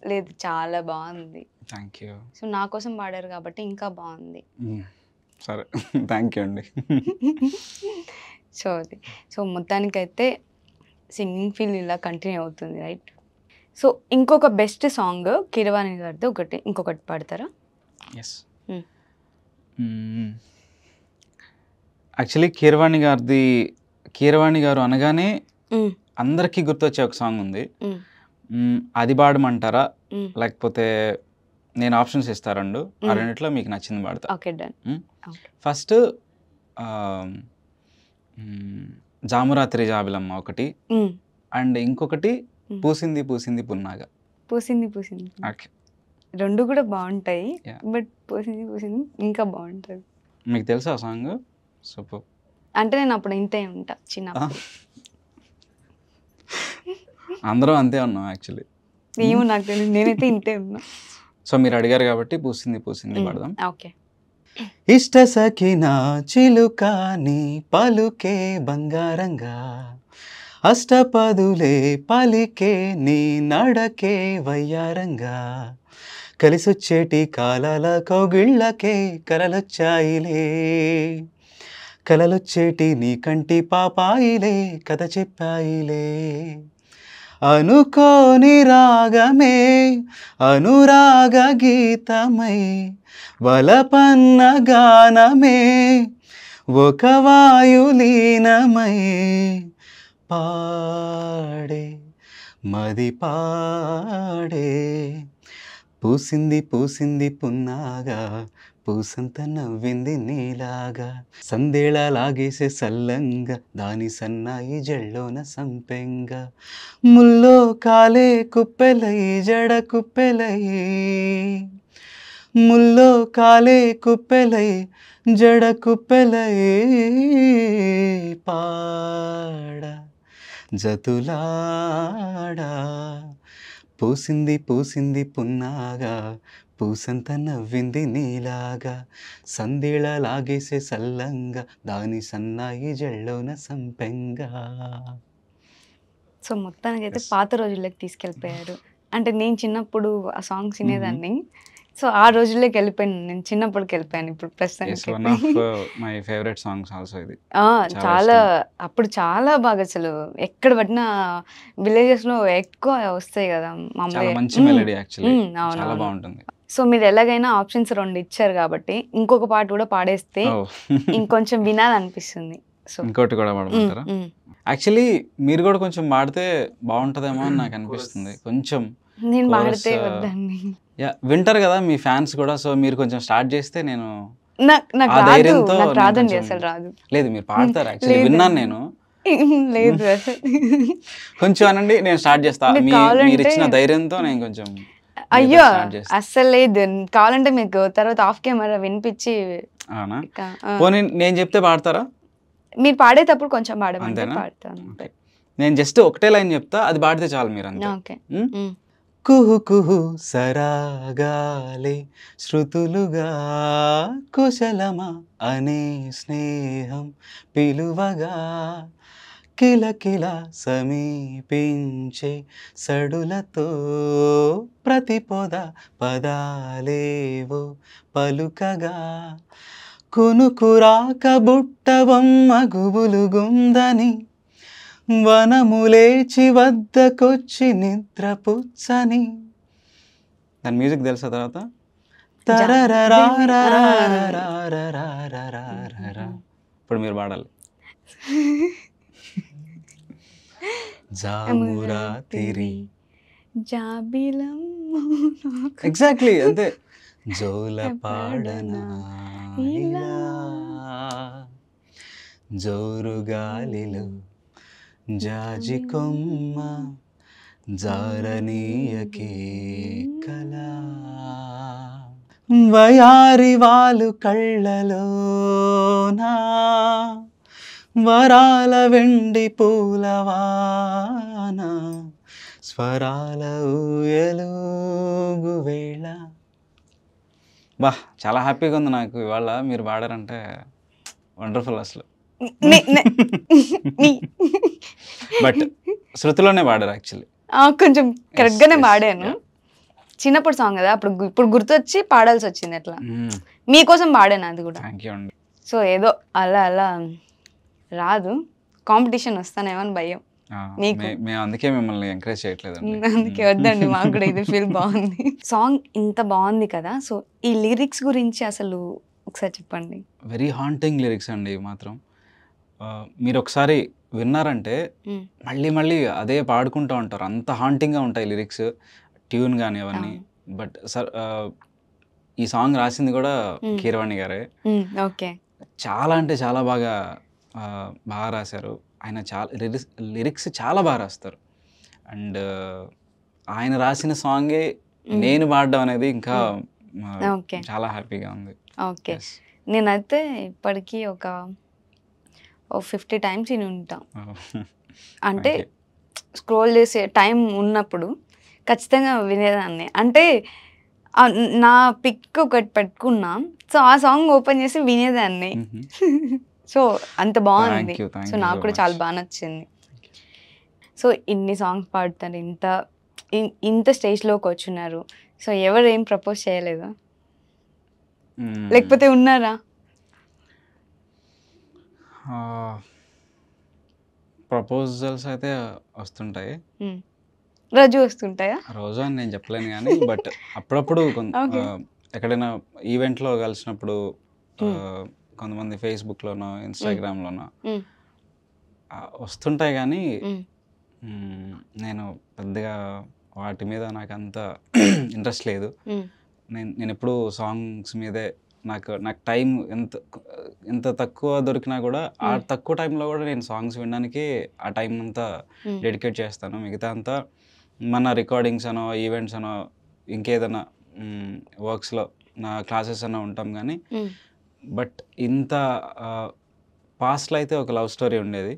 లేదు, చాలా బాగుంది. Thank you. సో నా కోసం పాడారు కాబట్టి ఇంకా బాగుంది. సరే, థ్యాంక్ యూ అండి. సో మొత్తానికైతే సింగింగ్ ఫీల్ ఇలా కంటిన్యూ అవుతుంది, రైట్? సో ఇంకొక బెస్ట్ సాంగ్ కీరవాణి గారిది ఇంకొకటి పాడతారా? ఎస్. యాక్చువల్లీ కీరవాణి గారు అనగానే అందరికీ గుర్తొచ్చే ఒక సాంగ్ ఉంది. అది పాడమంటారా లేకపోతే నేను ఆప్షన్స్ ఇస్తారండు, ఆ రెండిట్లో మీకు నచ్చింది పాడతా. ఫస్ట్ జామురాత్రి జాబిలమ్మ ఒకటి, అండ్ ఇంకొకటి పూసింది పూసింది పున్నాగా. పూసింది. ఓకే, రెండు కూడా బాగుంటాయి, Yeah. బట్ పోసింది పోసింది ఇంకా బాగుంటుంది. మీకు తెలుసా ఆ సాంగ్? సూపర్. అంటే నేను అప్పుడు ఇంతే ఉంటా చిన్నప్పుడు. అందరం అంతే ఉన్నాం యాక్చువల్లీ. ఏమో నాకు తెలియదు, నేనైతే ఇంతే ఉన్నా. సో మీరు అడిగారు కాబట్టి పూసింది పూసింది పాడదాం. ఓకే. ఇష్ట సఖిన చిలుక నీ పలుకే బంగారంగా, అష్టపదులే పలికే నీ నడకే వయ్యారంగా, కలిసొచ్చేటి కాలాల కౌగిళ్ళకే కలలొచ్చాయిలే, కలలొచ్చేటి నీ కంటి పాపాయిలే కథ చెప్పాయిలే, అనుకోని రాగమే అనురాగ గీతమై, వలపన్న గానమే ఒక వాయులీనమై, పాడే మది పాడే, పూసింది పూసింది పున్నాగా, పూసంత నవ్వింది నీలాగా, సందేళ లాగేసే సల్లంగా, దాని సన్నాయి జల్లోన సంపెంగా, ముల్లో కాలే కుప్పెలై జడ కుప్పెలై, ముల్లో కాలే కుప్పెలై జడ కుప్పెలై, పాడ జతులాడా, పూసింది పూసింది పున్నాగా, పూసంత నవ్వింది నీలాగా, సందేళ లాగేసే సల్లంగా, దాని సన్నాయి జల్లోన సంపెంగా. సో మొత్తానికైతే పాత రోజుల్లోకి తీసుకెళ్ళిపోయారు. అంటే నేను చిన్నప్పుడు ఆ సాంగ్స్ వినేదాన్ని, సో ఆ రోజుల్లోకి వెళ్ళిపోయాను, నేను చిన్నప్పటికి వెళ్ళిపోయాను ఇప్పుడు ప్రస్తుతానికి. One of my favourite songs also ఇది. చాలా అప్పుడు చాలా బాగా, అసలు ఎక్కడ పట్టినా విలేజెస్ లో ఎక్కువ వస్తాయి కదా చాలా మామూలుగా. మంచి మెలడీ యాక్చువల్లీ, అవును, చాలా అవును. బాగుంటుంది. సో మీరు ఎలాగైనా ఆప్షన్స్ 2 ఇచ్చారు కాబట్టి ఇంకొక పాట కూడా పాడేస్తే ఇంకొంచెం వినాలనిపిస్తుంది. సో ఇంకోటి కూడా పాడమంటారా? యాక్చువల్లీ మీరు కూడా కొంచెం పాడితే బాగుంటుందేమో అని నాకు అనిపిస్తుంది. కొంచెం నేను పాడితే వద్దండి, వింటారు కదా మీ ఫ్యాన్స్ కూడా, సో మీరు కొంచెం స్టార్ట్ చేస్తే నేను నాకు ఆ రాదు, ధైర్యంతో నాకు నేను రాదండి, కొంచెం- అసలు రాదు. లేదు మీరు పాడతారు యాక్చువల్లీ, లేదండి. విన్నాను నేను. లేదు అసలు. కొంచెం అనండి, నేను స్టార్ట్ చేస్తా. మీకు మీరు కావాలంటే- ఇచ్చిన ధైర్యంతో నేను కొంచెం అయ్యో స్టార్ట్ చేస్తా. అస్సలు లేదు, కావాలంటే మీకు తర్వాత ఆఫ్ కెమెరా వినిపించి అవునా? ఆ, పోనీ నేను చెప్తే పాడతారా? మీరు పాడేటప్పుడు కొంచెం పాడమంటే అంతేనా? పాడతాను. నేను జస్ట్ ఒకటే లైన్ చెప్తా, అది పాడితే చాలు మీరు అంతే. ఓకే. కుహు కుహు సరాగాలే శృతులుగా, కుశలమా అనే స్నేహం పిలువగా, కిలకిల సమీపించే సడులతో, ప్రతి పొద పదాలేవో పలుకగా, కునుకురాక బుట్టబొమ్మ గుబులుగుందని, వనములేచి వద్దకొచ్చి నిద్రపుచ్చని. దాని మ్యూజిక్ తెలుసా తర్వాత? ఇప్పుడు మీరు పాడాలి. జామురాతిరి జాబిలం ఎగ్జాక్ట్లీ అంతే. జోల పాడనా ఇలా, జోరు గాలిలో జాజి కొమ్మ, జారనీయకే కలా, వయారి వాలు కళ్ళలోనా, వరాల వెండి పూలవాన, స్వరాల ఊయలుగు వేళ. బా చాలా హ్యాపీగా ఉంది నాకు ఇవాళ, మీరు పాడారంటే వండర్ఫుల్ అసలు. బట్ శృతిలోనే పాడారు యాక్చువల్లీ. కొంచెం కరెక్ట్ గానే yes, పాడాను. yeah. చిన్నప్పుడు సాంగ్ కదా, ఇప్పుడు గుర్తొచ్చి పాడాల్సి వచ్చింది, అట్లా మీకోసం పాడాను అది కూడా. థ్యాంక్ యూ అండి. సో ఏదో అలా అలా రాదు, కాంపిటీషన్ వస్తానేమో అని భయం మీకు. మేము అందుకే మిమ్మల్ని ఎంకరేజ్ చేయట్లేదండి. అందుకే వద్దండి, మాకు కూడా ఇది ఫీల్ బాగుంది. సాంగ్ ఇంత బాగుంది కదా, సో ఈ లిరిక్స్ గురించి అసలు ఒకసారి చెప్పండి. వెరీ హాంటింగ్ లిరిక్స్ అండి ఇవి మాత్రం. మీరు ఒకసారి విన్నారంటే మళ్ళీ మళ్ళీ అదే పాడుకుంటూ ఉంటారు, అంత హాంటింగ్గా ఉంటాయి లిరిక్స్, ట్యూన్ కానీ అవన్నీ. బట్ సార్ ఈ సాంగ్ రాసింది కూడా కీరవాణి గారే. ఓకే. చాలా అంటే చాలా బాగా బాగా రాశారు ఆయన. చాలా లిరిక్స్ చాలా బాగా రాస్తారు. అండ్ ఆయన రాసిన సాంగే నేను పాడడం అనేది ఇంకా ఓకే. చాలా హ్యాపీగా ఉంది. ఓకే. నేనైతే ఇప్పటికీ ఒక 50 టైమ్స్ విని ఉంటా. అంటే స్క్రోల్ చేసే టైం ఉన్నప్పుడు ఖచ్చితంగా వినేదాన్ని. అంటే నా పిక్ ఒకటి పెట్టుకున్నా, సో ఆ సాంగ్ ఓపెన్ చేసి వినేదాన్ని. సో అంత బాగుంది. సో నాకు కూడా చాలా బాగా నచ్చింది. సో ఇన్ని సాంగ్స్ పాడుతారు, ఇంత స్టేజ్లోకి వచ్చున్నారు. సో ఎవరు ఏం ప్రపోజ్ చేయలేదా, లేకపోతే ఉన్నారా? ప్రపోజల్స్ అయితే వస్తుంటాయి. రోజు వస్తుంటాయా? రోజు అని నేను చెప్పలేను కానీ బట్ అప్పుడప్పుడు ఎక్కడైనా ఈవెంట్లో కలిసినప్పుడు కొంతమంది ఫేస్బుక్లోనో ఇన్స్టాగ్రామ్లోనో వస్తుంటాయి కానీ నేను పెద్దగా వాటి మీద నాకు అంత ఇంట్రెస్ట్ లేదు. నేను ఎప్పుడు సాంగ్స్ మీదే నాకు టైం ఎంత తక్కువ దొరికినా కూడా ఆ తక్కువ టైంలో కూడా నేను సాంగ్స్ వినడానికి ఆ టైం అంతా డెడికేట్ చేస్తాను. మిగతా అంతా మన రికార్డింగ్స్ అనో ఈవెంట్స్ అనో ఇంకేదైనా వర్క్స్లో నా క్లాసెస్ అన్నా ఉంటాం కానీ బట్ ఇంత పాస్ట్లో అయితే ఒక లవ్ స్టోరీ ఉండేది,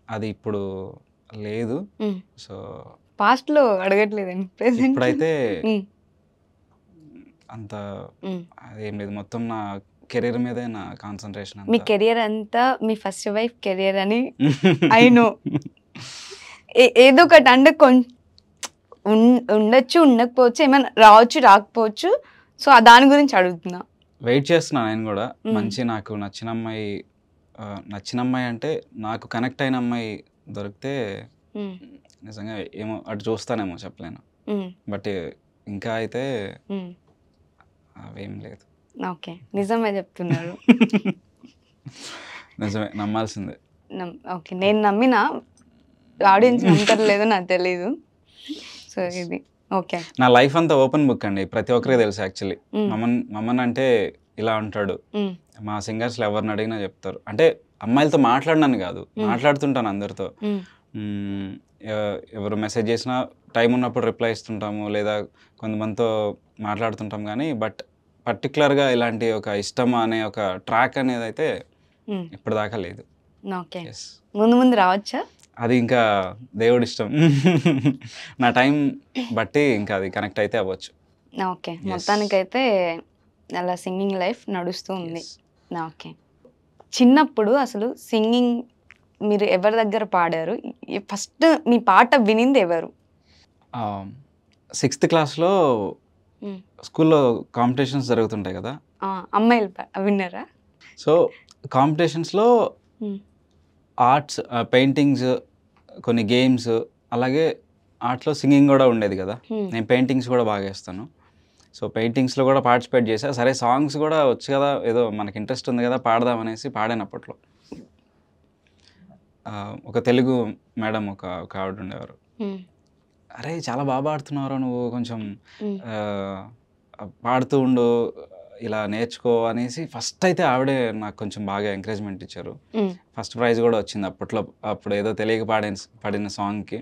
అది ఇప్పుడు లేదు. సో పాస్ట్లో అడగట్లేదండి, ఇప్పుడైతే అంత అదేం లేదు, మొత్తం నా కెరీర్ మీదే నా కాన్సన్ట్రేషన్. మీ కెరియర్ అంతా మీ ఫస్ట్ వైఫ్ కెరియర్ అని ఐ నో. ఏదో ఒకటి అంటే ఉండొచ్చు, ఉండకపోవచ్చు, ఏమైనా రావచ్చు, రాకపోవచ్చు. సో దాని గురించి అడుగుతున్నా. వెయిట్ చేస్తున్నా నేను కూడా. మంచి నాకు నచ్చిన అమ్మాయి అంటే నాకు కనెక్ట్ అయిన అమ్మాయి దొరికితే నిజంగా ఏమో అటు చూస్తానేమో చెప్పలేను. బట్ ఇంకా అయితే అవేం లేదు. ఓకే, నిజమే చెప్తున్నారు. నిజమే, నమ్మాల్సిందే. ఓకే, నేను నమ్మినా ఆడియన్స్ నమ్ముతారు లేదో నాకు తెలీదు. సో ఇది ఓకే. నా లైఫ్ అంతా ఓపెన్ బుక్ అండి, ప్రతి ఒక్కరికి తెలుసు. యాక్చువల్లీ మమ్మన్ అంటే ఇలా ఉంటాడు. మా సింగర్స్లో ఎవరిని అడిగినా చెప్తారు. అంటే అమ్మాయిలతో మాట్లాడినాను కాదు, మాట్లాడుతుంటాను అందరితో. ఎవరు మెసేజ్ చేసినా టైం ఉన్నప్పుడు రిప్లై ఇస్తుంటాము, లేదా కొంతమందితో మాట్లాడుతుంటాం కానీ బట్ పర్టికులర్గా ఇలాంటి ఒక ఇష్టం అనే ఒక ట్రాక్ అనేది అయితే ఇప్పటిదాకా లేదు. ఓకే, ముందు రావచ్చా? అది ఇంకా దేవుడి ఇష్టం. నా టైం బట్టి ఇంకా అది కనెక్ట్ అయితే అవ్వచ్చు. ఓకే, మొత్తానికైతే అలా సింగింగ్ లైఫ్ నడుస్తూ ఉంది. ఓకే, చిన్నప్పుడు అసలు సింగింగ్ మీరు ఎవరి దగ్గర పాడారు? ఫస్ట్ మీ పాట వినింది ఎవరు? 6th క్లాస్లో స్కూల్లో కాంపిటీషన్స్ జరుగుతుంటాయి కదా, అమ్మాయిలు విన్నారా? సో కాంపిటీషన్స్లో ఆర్ట్స్, పెయింటింగ్స్, కొన్ని గేమ్స్, అలాగే ఆర్ట్స్లో సింగింగ్ కూడా ఉండేది కదా. నేను పెయింటింగ్స్ కూడా బాగా వేస్తాను. సో పెయింటింగ్స్లో కూడా పార్టిసిపేట్ చేశా. సరే సాంగ్స్ కూడా వచ్చు కదా, ఏదో మనకి ఇంట్రెస్ట్ ఉంది కదా పాడదామనేసి పాడాను. అప్పట్లో ఒక తెలుగు మేడం ఒక ఆవిడ ఉండేవారు. అరే చాలా బాగా పాడుతున్నావు నువ్వు, కొంచెం పాడుతూ ఉండు, ఇలా నేర్చుకో అనేసి ఫస్ట్ అయితే ఆవిడే నాకు కొంచెం బాగా ఎంకరేజ్మెంట్ ఇచ్చారు. ఫస్ట్ ప్రైజ్ కూడా వచ్చింది అప్పట్లో. అప్పుడు ఏదో తెలియక పాడిన సాంగ్కి.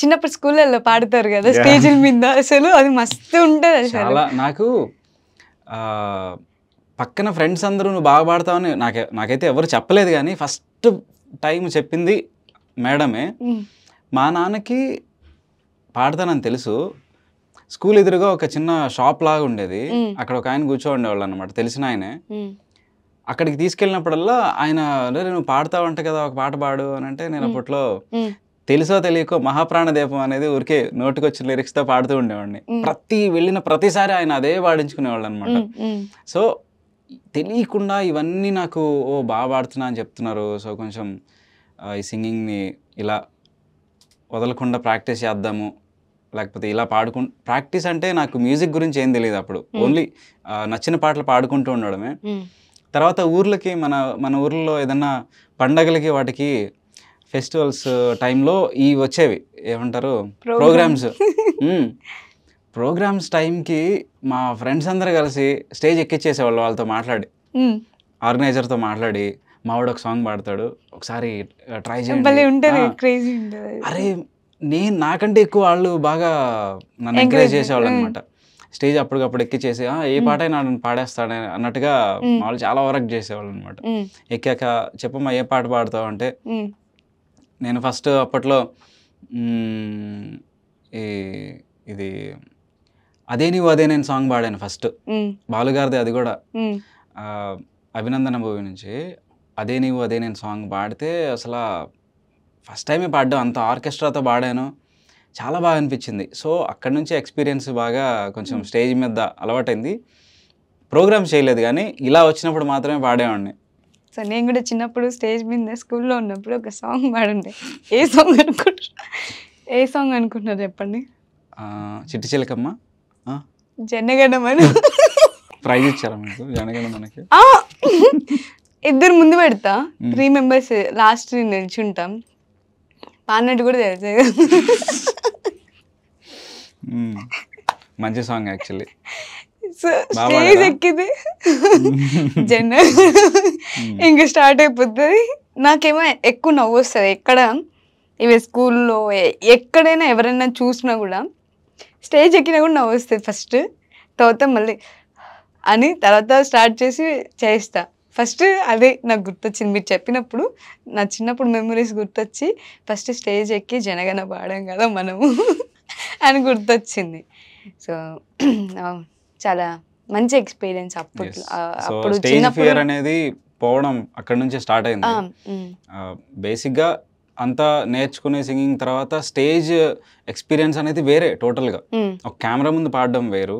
చిన్నప్పుడు స్కూళ్ళల్లో పాడతారు కదా స్టేజ్ల మీద, అసలు అది మస్తు ఉంటుంది. చాలా నాకు పక్కన ఫ్రెండ్స్ అందరూ నువ్వు బాగా పాడతావని నాకైతే ఎవరు చెప్పలేదు, కానీ ఫస్ట్ టైం చెప్పింది మేడమే. మా నాన్నకి పాడతానని తెలుసు. స్కూల్ ఎదురుగా ఒక చిన్న షాప్ లాగా ఉండేది, అక్కడ ఒక ఆయన కూర్చో ఉండేవాళ్ళు అనమాట, తెలిసిన ఆయనే. అక్కడికి తీసుకెళ్ళినప్పుడల్లా ఆయన నువ్వు పాడతావంట కదా, ఒక పాట పాడు అని అంటే నేను అప్పట్లో తెలుసో తెలియకో మహాప్రాణదీపం అనేది ఊరికే నోటికొచ్చిన లిరిక్స్తో పాడుతూ ఉండేవాడిని. వెళ్ళిన ప్రతిసారి ఆయన అదే పాడించుకునేవాళ్ళు అనమాట. సో తెలియకుండా ఇవన్నీ నాకు బాగా పాడుతున్నా అని చెప్తున్నారు. సో కొంచెం ఈ సింగింగ్ని ఇలా వదలకుండా ప్రాక్టీస్ చేద్దాము, లేకపోతే ఇలా ప్రాక్టీస్ అంటే నాకు మ్యూజిక్ గురించి ఏం తెలియదు అప్పుడు. ఓన్లీ నచ్చిన పాటలు పాడుకుంటూ ఉండడమే. తర్వాత ఊర్లకి మన ఊర్లో ఏదన్నా పండగలకి వాటికి ఫెస్టివల్స్ టైంలో వచ్చేవి ఏమంటారు ప్రోగ్రామ్స్ టైంకి మా ఫ్రెండ్స్ అందరూ కలిసి స్టేజ్ ఎక్కిచ్చేసేవాళ్ళు. వాళ్ళతో మాట్లాడి, ఆర్గనైజర్తో మాట్లాడి, మావాడు ఒక సాంగ్ పాడతాడు, ఒకసారి ట్రై చేయండి. అరే నాకంటే ఎక్కువ వాళ్ళు బాగా నన్ను ఎంకరేజ్ చేసేవాళ్ళు అనమాట. స్టేజ్ అప్పటికప్పుడు ఎక్కిచ్చేసి ఏ పాట అయినా నన్ను పాడేస్తాడు అన్నట్టుగా వాళ్ళు చాలా వర్క్ చేసేవాళ్ళు అనమాట. ఎక్కాక చెప్పమ్మా ఏ పాట పాడతావు అంటే నేను ఫస్ట్ అప్పట్లో ఇది అదే నీవు అదే నేను సాంగ్ పాడాను ఫస్ట్, బాలుగారిది. అది కూడా అభినందన మూవీ నుంచి అదే నీవు అదే నేను సాంగ్ పాడితే అసలు ఫస్ట్ టైమే పాడ్డాం, అంత ఆర్కెస్ట్రాతో పాడాను, చాలా బాగా అనిపించింది. సో అక్కడ నుంచి ఎక్స్పీరియన్స్ బాగా కొంచెం స్టేజ్ మీద అలవాటైంది. ప్రోగ్రామ్స్ చేయలేదు కానీ ఇలా వచ్చినప్పుడు మాత్రమే పాడేవాడిని. సో నేను కూడా చిన్నప్పుడు స్టేజ్ మీద స్కూల్లో ఉన్నప్పుడు ఒక సాంగ్ పాడుండే. ఏ సాంగ్ అనుకుంటున్నారు చెప్పండి? చిట్టి చిలకమ్మ జనగణమని. ప్రైజ్ ఇచ్చారా మీకు జనగణమనకి? ఇద్దరు ముందు పెడతా, 3 మెంబర్స్ లాస్ట్ నిల్చుంటాం, పాడినట్టు కూడా తెలుసు. మంచి సాంగ్ యాక్చువల్లీ. స్టేజ్ ఎక్కింది జన ఇంకా స్టార్ట్ అయిపోతుంది. నాకేమో ఎక్కువ నవ్వు వస్తుంది. ఎక్కడ ఇవి స్కూల్లో ఎక్కడైనా ఎవరైనా చూసినా కూడా స్టేజ్ ఎక్కినా కూడా నవ్వు వస్తుంది ఫస్ట్. తర్వాత మళ్ళీ అని తర్వాత స్టార్ట్ చేస్తా. ఫస్ట్ అదే నాకు గుర్తొచ్చింది మీరు చెప్పినప్పుడు. నా చిన్నప్పుడు మెమరీస్ గుర్తొచ్చి ఫస్ట్ స్టేజ్ ఎక్కి జనగణ పాడాం కదా మనము అని గుర్తొచ్చింది. సో చాలా మంచి ఎక్స్పీరియన్స్ అప్పుడు చిన్నప్పుడు అనేది పోవడం అక్కడ నుంచి స్టార్ట్ అయింది. బేసిక్గా అంతా నేర్చుకునే సింగింగ్ తర్వాత స్టేజ్ ఎక్స్పీరియన్స్ అనేది వేరే టోటల్గా. ఒక కెమెరా ముందు పాడడం వేరు,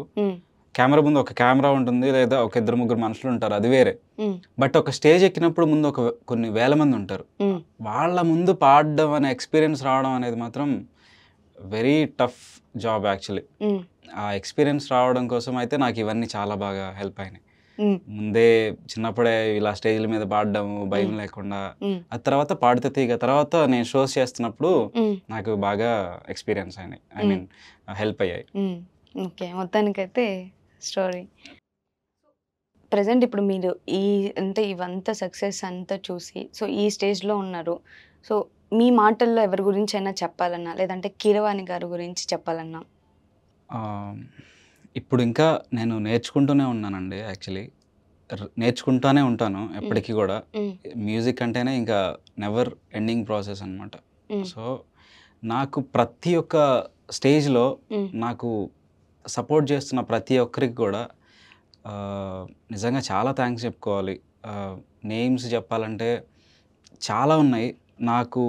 కెమెరా ముందు ఒక కెమెరా ఉంటుంది లేదా ఒక 2-3 మనుషులు ఉంటారు, అది వేరే. బట్ ఒక స్టేజ్ ఎక్కినప్పుడు ముందు కొన్ని వేల మంది ఉంటారు, వాళ్ళ ముందు పాడడం అనే ఎక్స్పీరియన్స్ రావడం అనేది మాత్రం వెరీ టఫ్ జాబ్ యాక్చువల్లీ. ఆ ఎక్స్పీరియన్స్ రావడం కోసం అయితే నాకు ఇవన్నీ చాలా బాగా హెల్ప్ అయినాయి. ముందే చిన్నప్పుడే ఇలా స్టేజ్ల మీద పాడడం భయం లేకుండా, ఆ తర్వాత పాడితే తీగ తర్వాత నేను షోస్ చేస్తున్నప్పుడు నాకు బాగా ఎక్స్పీరియన్స్ అయినాయి, ఐ మీన్ హెల్ప్ అయ్యాయి. ఓకే, మొత్తానికైతే స్టోరీ. ప్రజెంట్ ఇప్పుడు మీరు అంటే ఇవంతా సక్సెస్ అంతా చూసి సో ఈ స్టేజ్లో ఉన్నారు. సో మీ మాటల్లో ఎవరి గురించి అయినా చెప్పాలన్నా లేదంటే కీరవాణి గారి గురించి చెప్పాలన్నా? ఇప్పుడు ఇంకా నేను నేర్చుకుంటూనే ఉన్నానండి. యాక్చువల్లీ నేర్చుకుంటూనే ఉంటాను ఎప్పటికీ కూడా. మ్యూజిక్ అంటేనే ఇంకా నెవర్ ఎండింగ్ ప్రాసెస్ అనమాట. సో నాకు ప్రతి ఒక్క స్టేజ్లో నాకు సపోర్ట్ చేస్తున్న ప్రతి ఒక్కరికి కూడా నిజంగా చాలా థ్యాంక్స్ చెప్పుకోవాలి. నేమ్స్ చెప్పాలంటే చాలా ఉన్నాయి. నాకు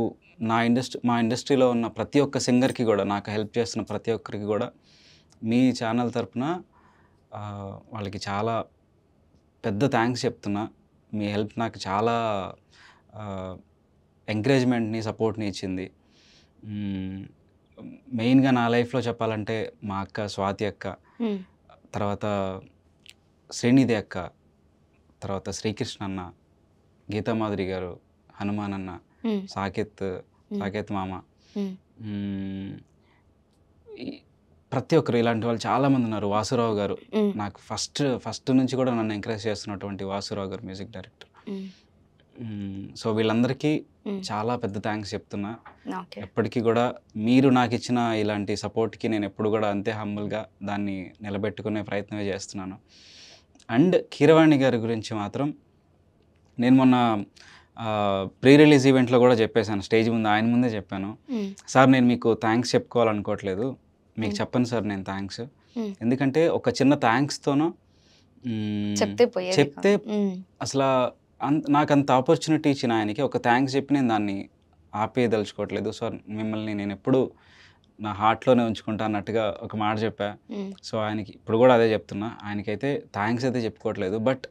మా ఇండస్ట్రీలో ఉన్న ప్రతి ఒక్క సింగర్కి కూడా, నాకు హెల్ప్ చేస్తున్న ప్రతి ఒక్కరికి కూడా మీ ఛానల్ తరపున వాళ్ళకి చాలా పెద్ద థ్యాంక్స్ చెప్తున్నా. మీ హెల్ప్ నాకు చాలా ఎంకరేజ్మెంట్ని, సపోర్ట్ని ఇచ్చింది. మెయిన్గా నా లైఫ్లో చెప్పాలంటే మా అక్క స్వాతి అక్క, తర్వాత శ్రీనిధి అక్క, తర్వాత శ్రీకృష్ణ అన్న, గీతామాధురి గారు, హనుమాన్ అన్న, సాకేత్ మామ, ప్రతి ఒక్కరు ఇలాంటి వాళ్ళు చాలామంది ఉన్నారు. వాసురావు గారు, నాకు ఫస్ట్ నుంచి కూడా నన్ను ఎంకరేజ్ చేస్తున్నటువంటి వాసురావు గారు, మ్యూజిక్ డైరెక్టర్. సో వీళ్ళందరికీ చాలా పెద్ద థ్యాంక్స్ చెప్తున్నా. ఎప్పటికీ కూడా మీరు నాకు ఇచ్చిన ఇలాంటి సపోర్ట్కి నేను ఎప్పుడు కూడా అంతే హంబుల్గా దాన్ని నిలబెట్టుకునే ప్రయత్నమే చేస్తున్నాను. అండ్ కీరవాణి గారి గురించి మాత్రం నేను మొన్న ప్రీ రిలీజ్ ఈవెంట్లో కూడా చెప్పేశాను, స్టేజ్ ముందు ఆయన ముందే చెప్పాను, సార్ నేను మీకు థ్యాంక్స్ చెప్పుకోవాలనుకోవట్లేదు, మీకు చెప్పను సార్ నేను థ్యాంక్స్. ఎందుకంటే ఒక చిన్న థ్యాంక్స్తోనూ చెప్తే అసలు నాకు అంత ఆపర్చునిటీ ఇచ్చిన ఆయనకి ఒక థ్యాంక్స్ చెప్పి నేను దాన్ని ఆపేయదలుచుకోవట్లేదు. సో మిమ్మల్ని నేను ఎప్పుడు నా హార్ట్లోనే ఉంచుకుంటా అన్నట్టుగా ఒక మాట చెప్పా. సో ఆయనకి ఇప్పుడు కూడా అదే చెప్తున్నా, ఆయనకైతే థ్యాంక్స్ అయితే చెప్పుకోవట్లేదు, బట్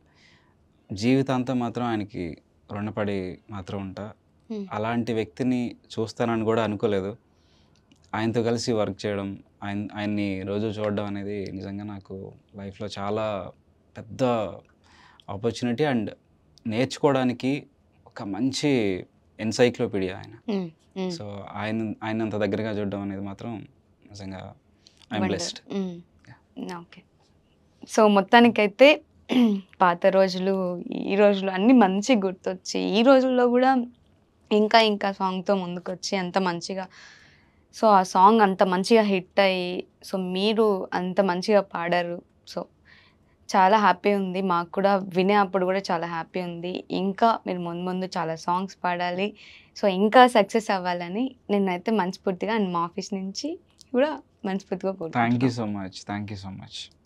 జీవితాంతం మాత్రం ఆయనకి రుణపడి మాత్రం ఉంటా. అలాంటి వ్యక్తిని చూస్తానని కూడా అనుకోలేదు. ఆయనతో కలిసి వర్క్ చేయడం, ఆయన్ని రోజు చూడడం అనేది నిజంగా నాకు లైఫ్లో చాలా పెద్ద ఆపర్చునిటీ అండ్ నేర్చుకోవడానికి ఒక మంచి ఎన్సైక్లోపీడియా ఆయన. సో ఆయనంత దగ్గరగా చూడడం అనేది మాత్రం నిజంగా ఐఎమ్ బ్లెస్డ్. ఓకే, సో మొత్తానికైతే పాత రోజులు ఈ రోజులు అన్నీ మంచి గుర్తొచ్చి ఈ రోజుల్లో కూడా ఇంకా సాంగ్తో ముందుకొచ్చి అంత మంచిగా సో ఆ సాంగ్ అంత మంచిగా హిట్ అయ్యి సో మీరు అంత మంచిగా పాడారు. సో చాలా హ్యాపీ ఉంది. మాకు కూడా వినే అప్పుడు కూడా చాలా హ్యాపీ ఉంది. ఇంకా మీరు ముందు ముందు చాలా సాంగ్స్ పాడాలి. సో ఇంకా సక్సెస్ అవ్వాలని నేనైతే మనస్ఫూర్తిగా అండ్ మా ఆఫీస్ నుంచి కూడా మనస్ఫూర్తిగా థ్యాంక్ యూ కోరుకుంటున్నాను. So much, thank you so much.